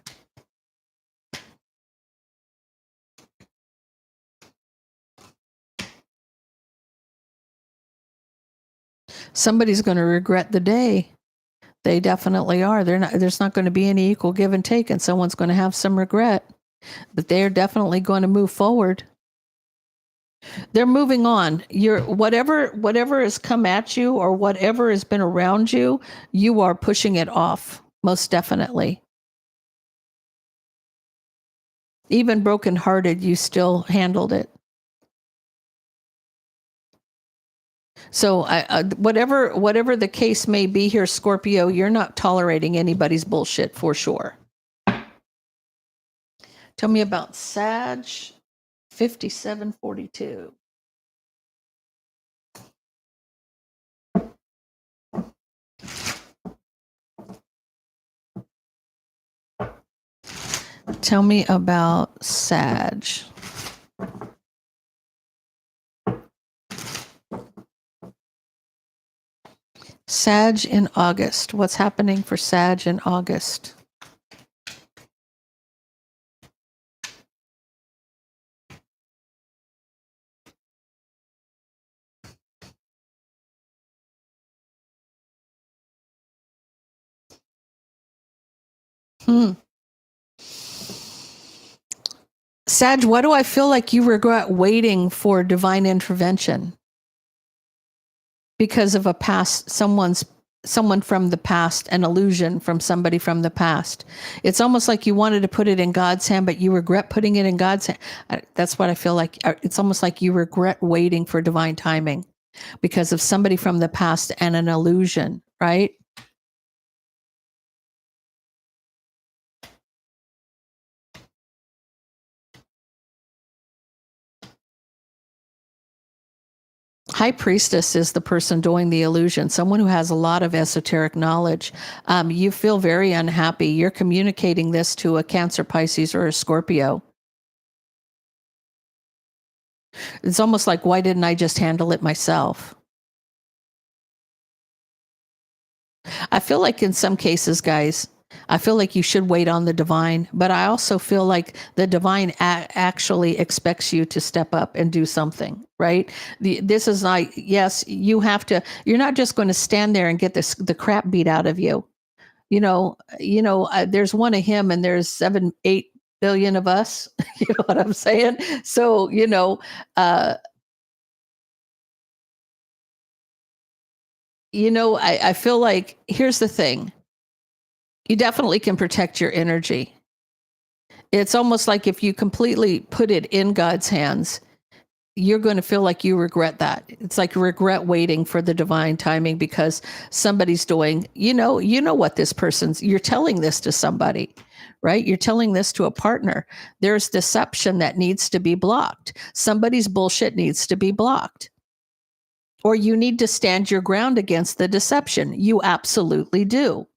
Somebody's going to regret the day. They definitely are. There's not going to be any equal give and take, and someone's going to have some regret. But they're definitely going to move forward. They're moving on. Whatever has come at you or whatever has been around you, you are pushing it off, most definitely. Even brokenhearted, you still handled it. So whatever the case may be here, Scorpio, you're not tolerating anybody's bullshit for sure. Tell me about Sag 5742. Tell me about Sag. Sag in August. What's happening for Sag in August? Sag, why do I feel like you regret waiting for divine intervention? Because of a past, someone from the past, an illusion from somebody from the past. It's almost like you wanted to put it in God's hand, but you regret putting it in God's hand. That's what I feel like. It's almost like you regret waiting for divine timing because of somebody from the past and an illusion, right? High Priestess is the person doing the illusion, someone who has a lot of esoteric knowledge. You feel very unhappy. You're communicating this to a Cancer, Pisces, or a Scorpio. It's almost like, why didn't I just handle it myself? I feel like in some cases, guys, I feel like you should wait on the divine, but I also feel like the divine actually expects you to step up and do something, right? This is not, yes, you have to, you're not just going to stand there and get the crap beat out of you. There's one of him and there's 7, 8 billion of us. You know what I'm saying? So, I feel like here's the thing. You definitely can protect your energy. It's almost like if you completely put it in God's hands, you're going to feel like you regret that. It's like regret waiting for the divine timing because somebody's doing, what this person's, you're telling this to somebody, right? You're telling this to a partner. There's deception that needs to be blocked. Somebody's bullshit needs to be blocked. Or you need to stand your ground against the deception. You absolutely do.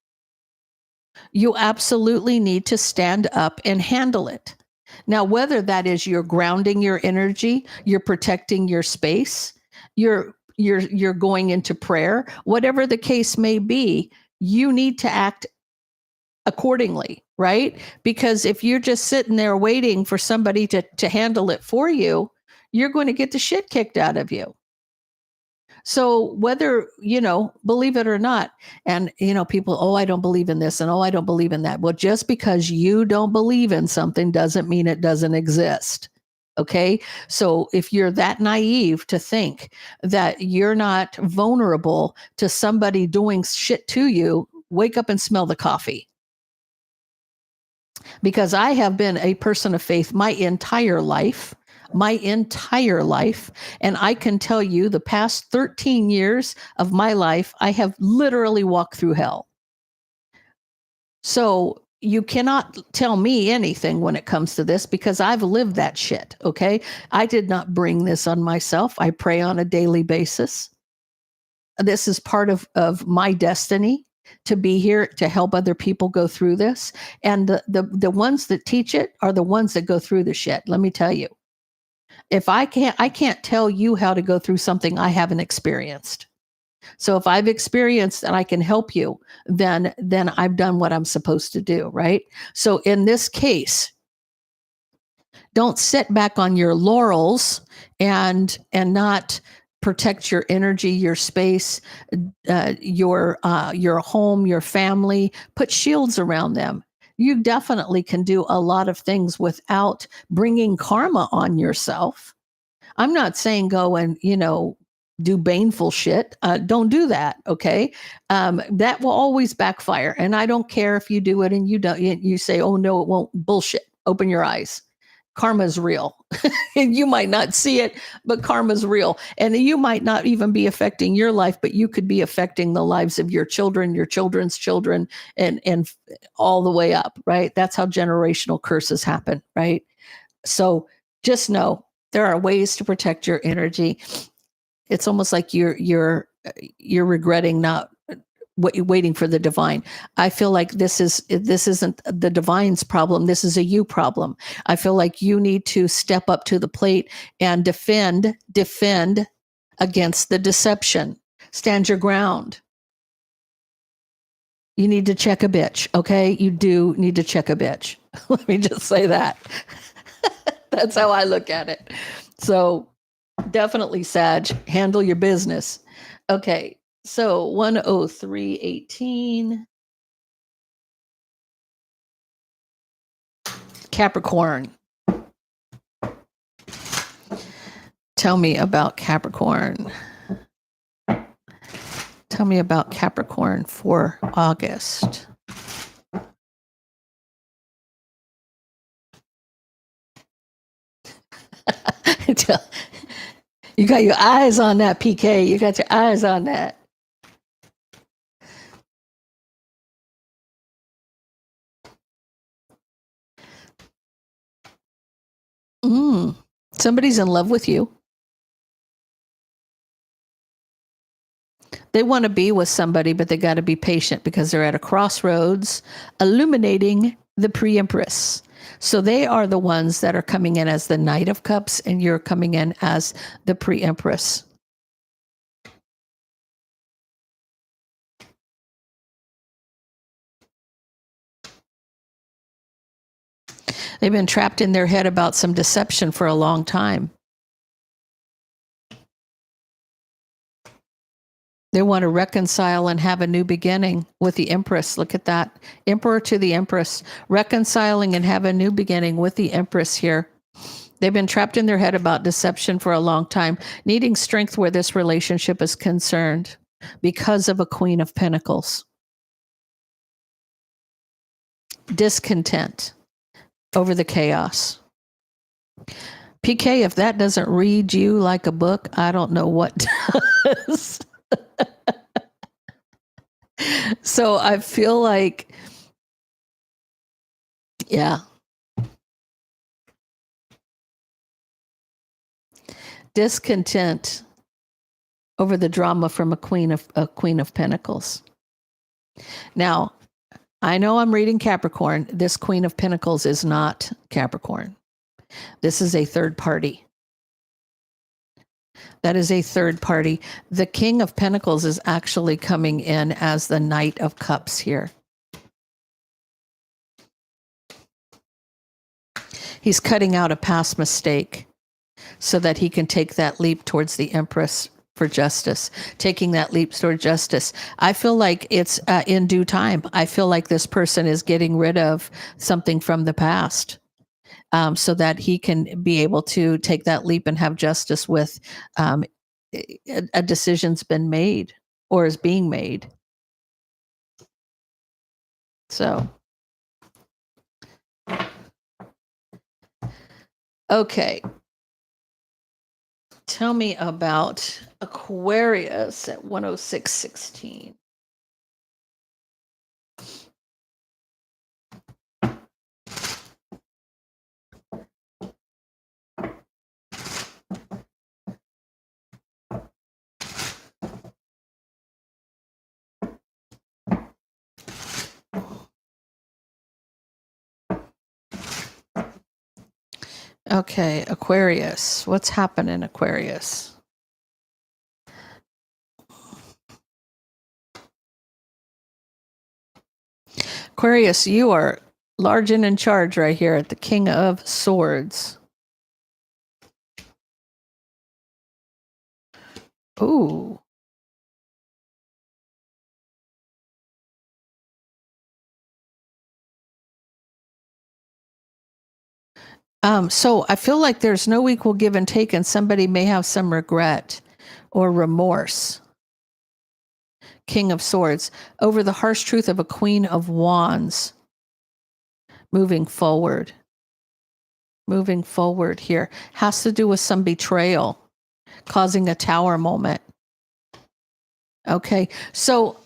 You absolutely need to stand up and handle it. Now, whether that is you're grounding your energy, you're protecting your space, you're going into prayer, whatever the case may be, you need to act accordingly, right? Because if you're just sitting there waiting for somebody to handle it for you, you're going to get the shit kicked out of you. So whether, believe it or not, and, people, oh, I don't believe in this and oh, I don't believe in that. Well, just because you don't believe in something doesn't mean it doesn't exist. Okay. So if you're that naive to think that you're not vulnerable to somebody doing shit to you, wake up and smell the coffee. Because I have been a person of faith my entire life. And I can tell you the past 13 years of my life, I have literally walked through hell. So you cannot tell me anything when it comes to this because I've lived that shit. Okay. I did not bring this on myself. I pray on a daily basis. This is part of my destiny to be here to help other people go through this. And the ones that teach it are the ones that go through the shit. Let me tell you. If I can't tell you how to go through something I haven't experienced. So if I've experienced and I can help you, then I've done what I'm supposed to do, right? So in this case, don't sit back on your laurels and not protect your energy, your space, your home, your family. Put shields around them. You definitely can do a lot of things without bringing karma on yourself. I'm not saying go and, do baneful shit. Don't do that. Okay. That will always backfire. And I don't care if you do it and you don't, you say, oh no, it won't. Bullshit. Open your eyes. Karma's real. And you might not see it, but karma's real. And you might not even be affecting your life, but you could be affecting the lives of your children, your children's children, and all the way up, right? That's how generational curses happen, right? So just know there are ways to protect your energy. It's almost like you're regretting not waiting for the divine. I feel like this isn't the divine's problem. This is a you problem. I feel like you need to step up to the plate and defend against the deception. Stand your ground. You need to check a bitch, okay? You do need to check a bitch. Let me just say that. That's how I look at it. So definitely, Sag, handle your business. Okay. So 103:18. Capricorn. Tell me about Capricorn. Tell me about Capricorn for August. You got your eyes on that, PK. You got your eyes on that. Somebody's in love with you. They want to be with somebody, but they got to be patient because they're at a crossroads, illuminating the pre-empress. So they are the ones that are coming in as the Knight of Cups, and you're coming in as the pre-empress. They've been trapped in their head about some deception for a long time. They want to reconcile and have a new beginning with the Empress. Look at that. Emperor to the Empress. Reconciling and have a new beginning with the Empress here. They've been trapped in their head about deception for a long time, needing strength where this relationship is concerned because of a Queen of Pentacles. Discontent over the chaos. PK, if that doesn't read you like a book, I don't know what does. So I feel like, yeah. Discontent over the drama from a Queen of Pentacles. Now, I know I'm reading Capricorn. This Queen of Pentacles is not Capricorn. This is a third party. That is a third party. The King of Pentacles is actually coming in as the Knight of Cups here. He's cutting out a past mistake so that he can take that leap towards the Empress for justice, taking that leap toward justice. I feel like it's in due time. I feel like this person is getting rid of something from the past so that he can be able to take that leap and have justice with a decision's been made or is being made. So, okay. Tell me about Aquarius at 106.16. Okay, Aquarius. What's happening, Aquarius? Aquarius, you are large and in charge right here at the King of Swords. Ooh. So I feel like there's no equal give and take, and somebody may have some regret or remorse. King of Swords over the harsh truth of a Queen of Wands. Moving forward here has to do with some betrayal, causing a tower moment. Okay, so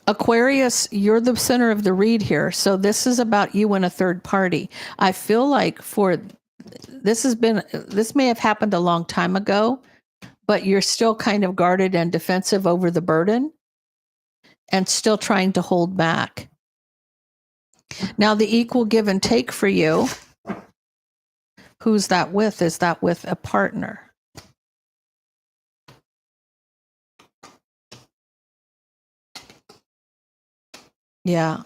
Aquarius, you're the center of the read here. So this is about you and a third party. I feel like this may have happened a long time ago, but you're still kind of guarded and defensive over the burden and still trying to hold back. Now, the equal give and take for you, who's that with? Is that with a partner? Yeah.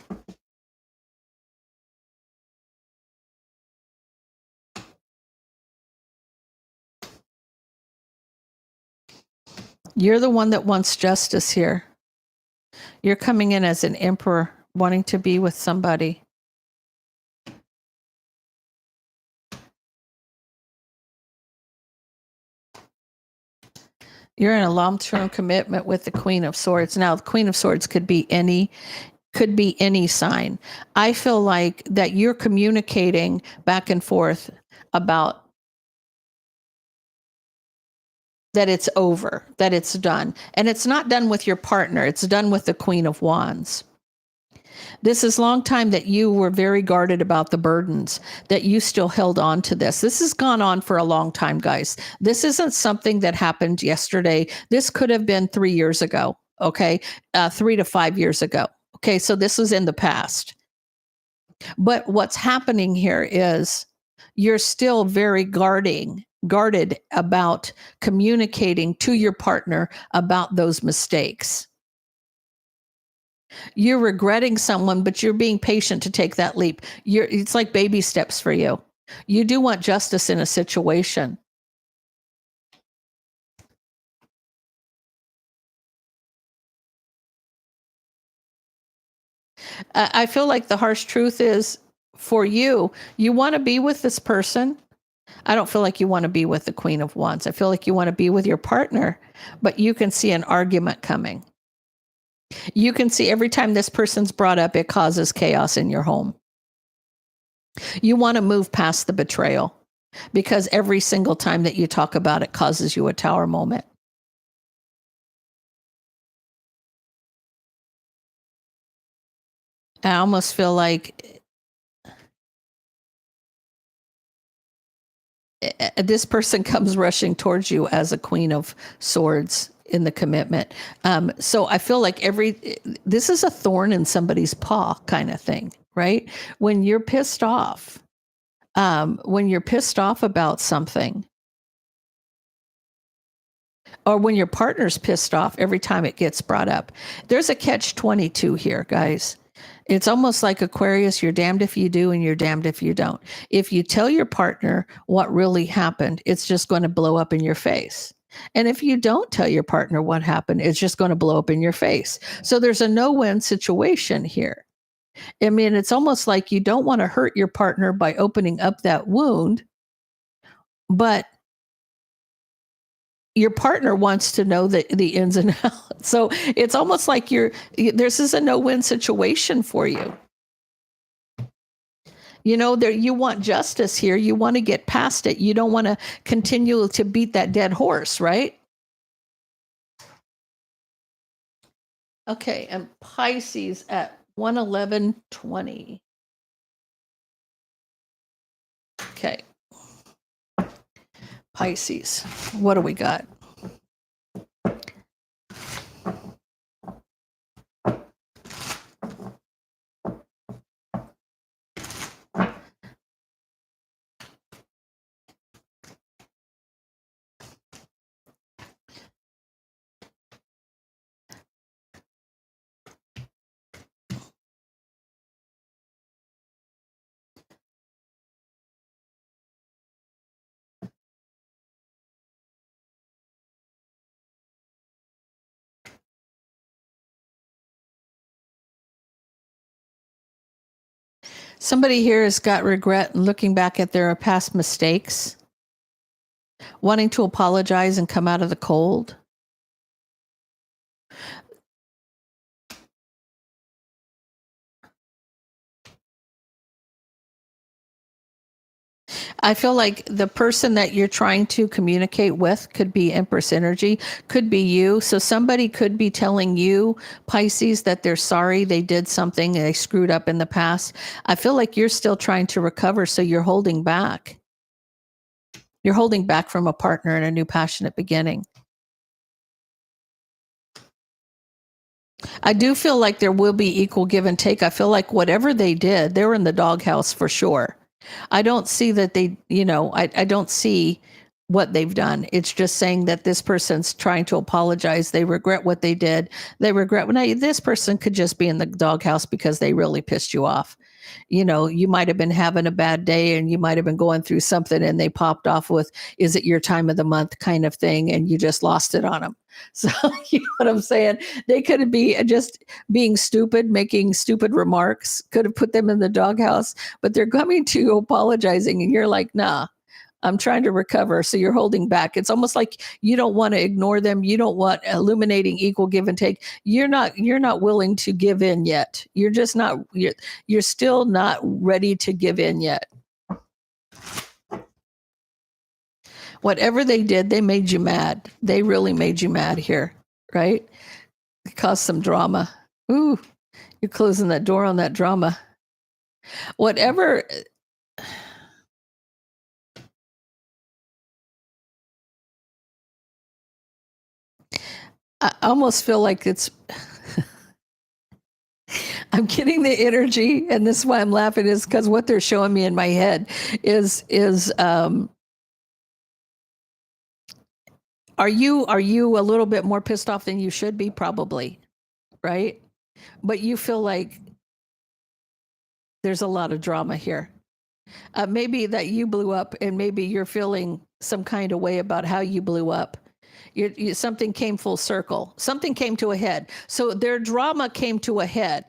You're the one that wants justice here. You're coming in as an emperor, wanting to be with somebody. You're in a long-term commitment with the Queen of Swords. Now, the Queen of Swords could be any sign. I feel like that you're communicating back and forth about that it's over, that it's done. And it's not done with your partner. It's done with the Queen of Wands. This is a long time that you were very guarded about the burdens, that you still held on to this. This has gone on for a long time, guys. This isn't something that happened yesterday. This could have been 3 years ago, okay? 3 to 5 years ago. Okay, so this was in the past. But what's happening here is you're still very guarded about communicating to your partner about those mistakes. You're regretting someone, but you're being patient to take that leap. It's like baby steps for you. You do want justice in a situation. I feel like the harsh truth is for you, you want to be with this person. I don't feel like you want to be with the Queen of Wands. I feel like you want to be with your partner, but you can see an argument coming. You can see every time this person's brought up, it causes chaos in your home. You want to move past the betrayal because every single time that you talk about it causes you a tower moment. I almost feel like this person comes rushing towards you as a Queen of Swords in the commitment. So I feel like this is a thorn in somebody's paw kind of thing, right? When you're pissed off about something, or when your partner's pissed off every time it gets brought up, there's a catch-22 here, guys. It's almost like Aquarius, you're damned if you do and you're damned if you don't. If you tell your partner what really happened, it's just going to blow up in your face. And if you don't tell your partner what happened, it's just going to blow up in your face. So there's a no-win situation here. I mean, it's almost like you don't want to hurt your partner by opening up that wound, but your partner wants to know the ins and outs. So it's almost like this is a no-win situation for you. You know, you want justice here. You want to get past it. You don't want to continue to beat that dead horse, right? Okay, and Pisces at 111.20. Okay. Pisces, what do we got? Somebody here has got regret and looking back at their past mistakes, wanting to apologize and come out of the cold. I feel like the person that you're trying to communicate with could be Empress energy, could be you. So somebody could be telling you, Pisces, that they're sorry they did something, they screwed up in the past. I feel like you're still trying to recover, so you're holding back. You're holding back from a partner in a new passionate beginning. I do feel like there will be equal give and take. I feel like whatever they did, they're in the doghouse for sure. I don't see that they, I don't see what they've done. It's just saying that this person's trying to apologize. They regret what they did. They regret this person could just be in the doghouse because they really pissed you off. You might have been having a bad day and you might have been going through something and they popped off with, is it your time of the month kind of thing? And you just lost it on them. So you know what I'm saying? They could be just being stupid, making stupid remarks, could have put them in the doghouse, but they're coming to you apologizing and you're like, nah, I'm trying to recover. So you're holding back. It's almost like you don't want to ignore them. You don't want illuminating equal give and take. You're not willing to give in yet. You're just not, you're still not ready to give in yet. Whatever they did, they made you mad. They really made you mad here, right? It caused some drama. Ooh, you're closing that door on that drama. Whatever. I almost feel like I'm getting the energy, and this is why I'm laughing, is because what they're showing me in my head is are you a little bit more pissed off than you should be? Probably, right? But you feel like there's a lot of drama here. Maybe that you blew up, and maybe you're feeling some kind of way about how you blew up. Something came full circle. Something came to a head. So their drama came to a head.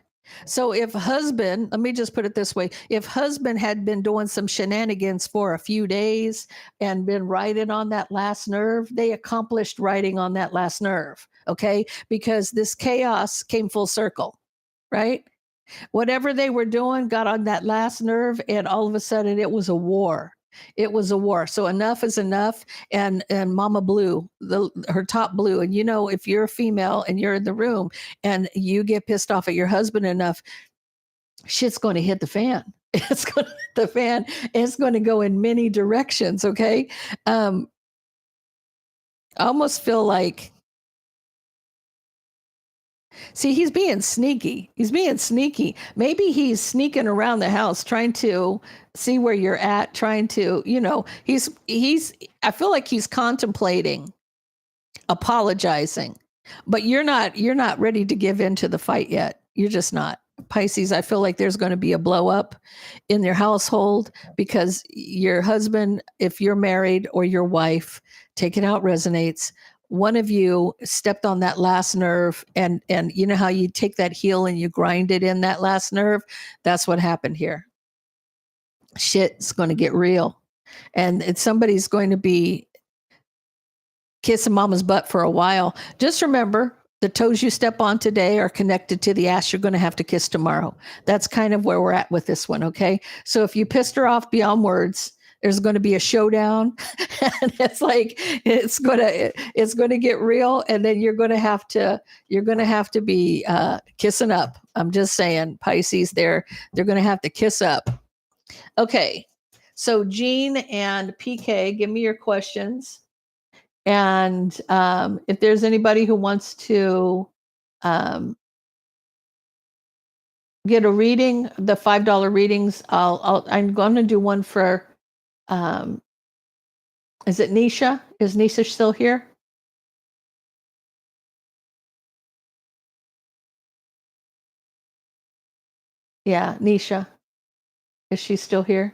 So if husband, let me just put it this way, if husband had been doing some shenanigans for a few days and been riding on that last nerve, they accomplished riding on that last nerve, okay? Because this chaos came full circle, right? Whatever they were doing got on that last nerve, and all of a sudden it was a war. It was a war. So enough is enough. And Mama Blue, her top blue. And you know, if you're a female and you're in the room and you get pissed off at your husband enough, shit's going to hit the fan. It's going to hit the fan. It's going to go in many directions. Okay. I almost feel like, see, he's being sneaky. He's being sneaky. Maybe he's sneaking around the house trying to see where you're at, trying to, you know, I feel like he's contemplating apologizing. But you're not ready to give in to the fight yet. You're just not. Pisces, I feel like there's going to be a blow up in their household because your husband, if you're married, or your wife, take it out resonates, one of you stepped on that last nerve, and you know how you take that heel and you grind it in that last nerve? That's what happened here. Shit's going to get real. And somebody's going to be kissing mama's butt for a while. Just remember, the toes you step on today are connected to the ass you're going to have to kiss tomorrow. That's kind of where we're at with this one, okay? So if you pissed her off beyond words, there's going to be a showdown, and it's like it's going to get real, and then you're going to have to be kissing up. I'm just saying, Pisces, they're going to have to kiss up. Okay, so Jean and PK, give me your questions. And if there's anybody who wants to get a reading, the $5 readings, I'm going to do one for. Is it Nisha? Is Nisha still here? Yeah, Nisha. Is she still here?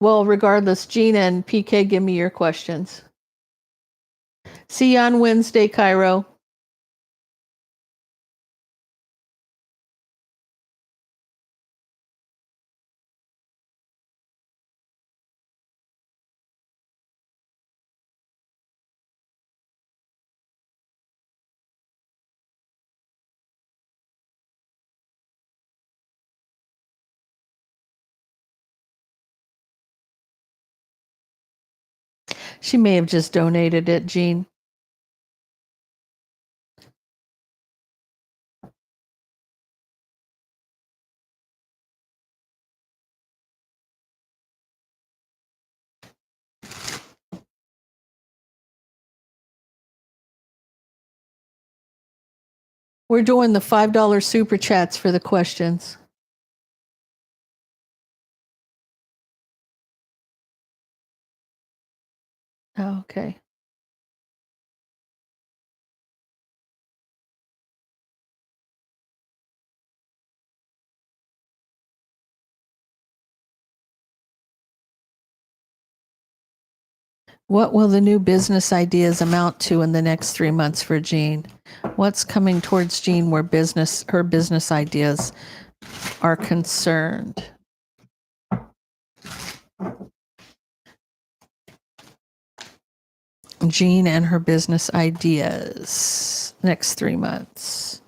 Well, regardless, Gina and PK, give me your questions. See you on Wednesday, Cairo. She may have just donated it, Jean. We're doing the $5 super chats for the questions. Oh, okay. What will the new business ideas amount to in the next 3 months for Jean? What's coming towards Jean where her business ideas are concerned? Jean and her business ideas next 3 months.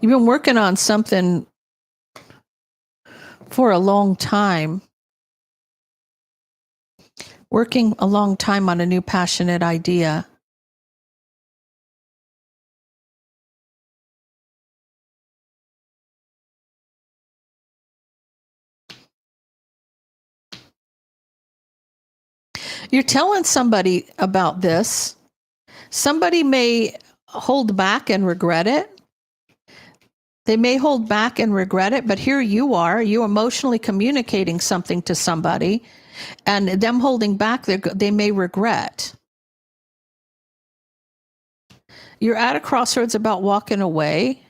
You've been working on something for a long time. Working a long time on a new passionate idea. You're telling somebody about this. Somebody may hold back and regret it. They may hold back and regret it, but here you are, you emotionally communicating something to somebody, and them holding back, they may regret. You're at a crossroads about walking away.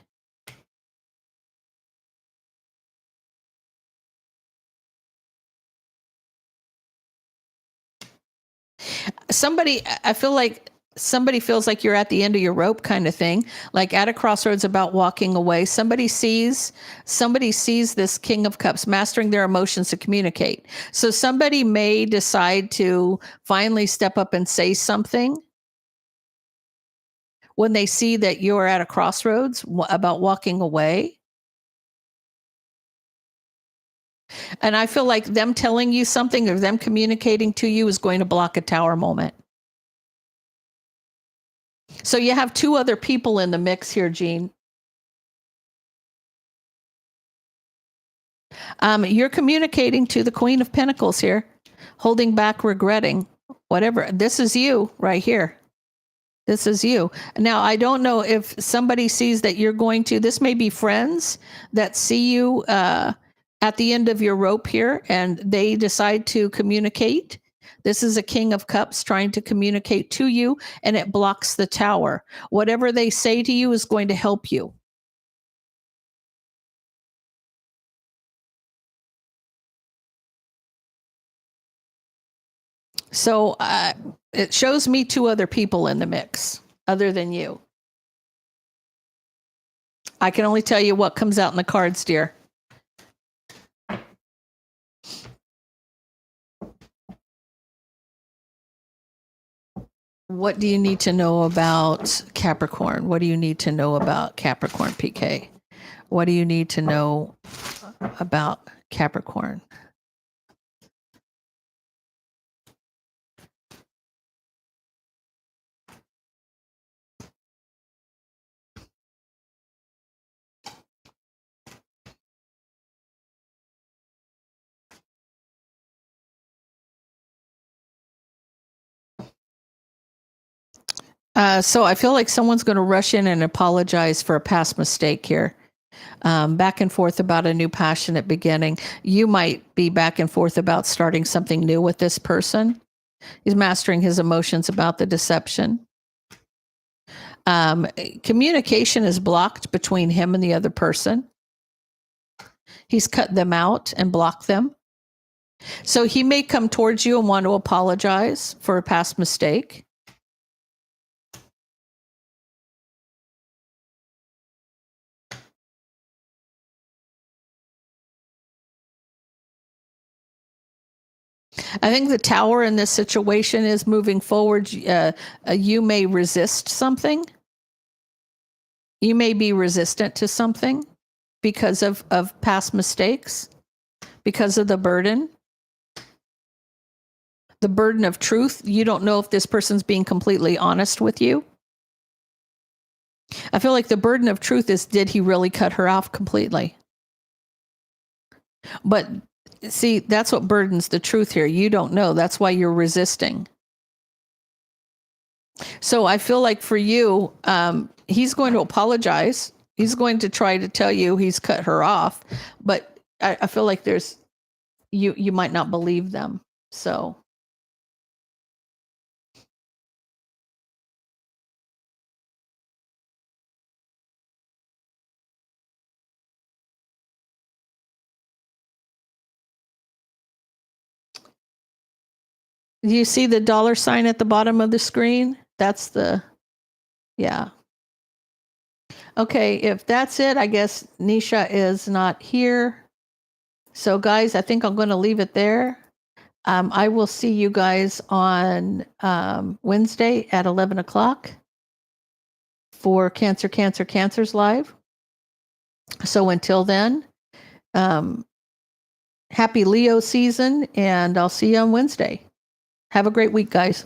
I feel like somebody feels like you're at the end of your rope kind of thing, like at a crossroads about walking away. Somebody sees this King of Cups mastering their emotions to communicate. So somebody may decide to finally step up and say something when they see that you're at a crossroads about walking away. And I feel like them telling you something or them communicating to you is going to block a Tower moment. So you have two other people in the mix here, Jean. You're communicating to the Queen of Pentacles here, holding back, regretting, whatever. This is you right here. This is you. Now, I don't know if somebody sees that you're going to, this may be friends that see you at the end of your rope here and they decide to communicate. This is a King of Cups trying to communicate to you and it blocks the Tower. Whatever they say to you is going to help you. So it shows me two other people in the mix other than you. I can only tell you what comes out in the cards, dear. What do you need to know about Capricorn? What do you need to know about Capricorn, PK? What do you need to know about Capricorn? So I feel like someone's going to rush in and apologize for a past mistake here. Back and forth about a new passionate beginning. You might be back and forth about starting something new with this person. He's mastering his emotions about the deception. Communication is blocked between him and the other person. He's cut them out and blocked them. So he may come towards you and want to apologize for a past mistake. I think the Tower in this situation is moving forward. You may resist something. You may be resistant to something because of past mistakes, because of the burden of truth. You don't know if this person's being completely honest with you. I feel like the burden of truth is, did he really cut her off completely? But see, that's what burdens the truth here. You don't know. That's why you're resisting. So I feel like for you, he's going to apologize. He's going to try to tell you he's cut her off. But I feel like you might not believe them. So. Do you see the dollar sign at the bottom of the screen? That's yeah. Okay, if that's it, I guess Nisha is not here. So guys, I think I'm going to leave it there. I will see you guys on Wednesday at 11 o'clock for Cancers Live. So until then, happy Leo season, and I'll see you on Wednesday. Have a great week, guys.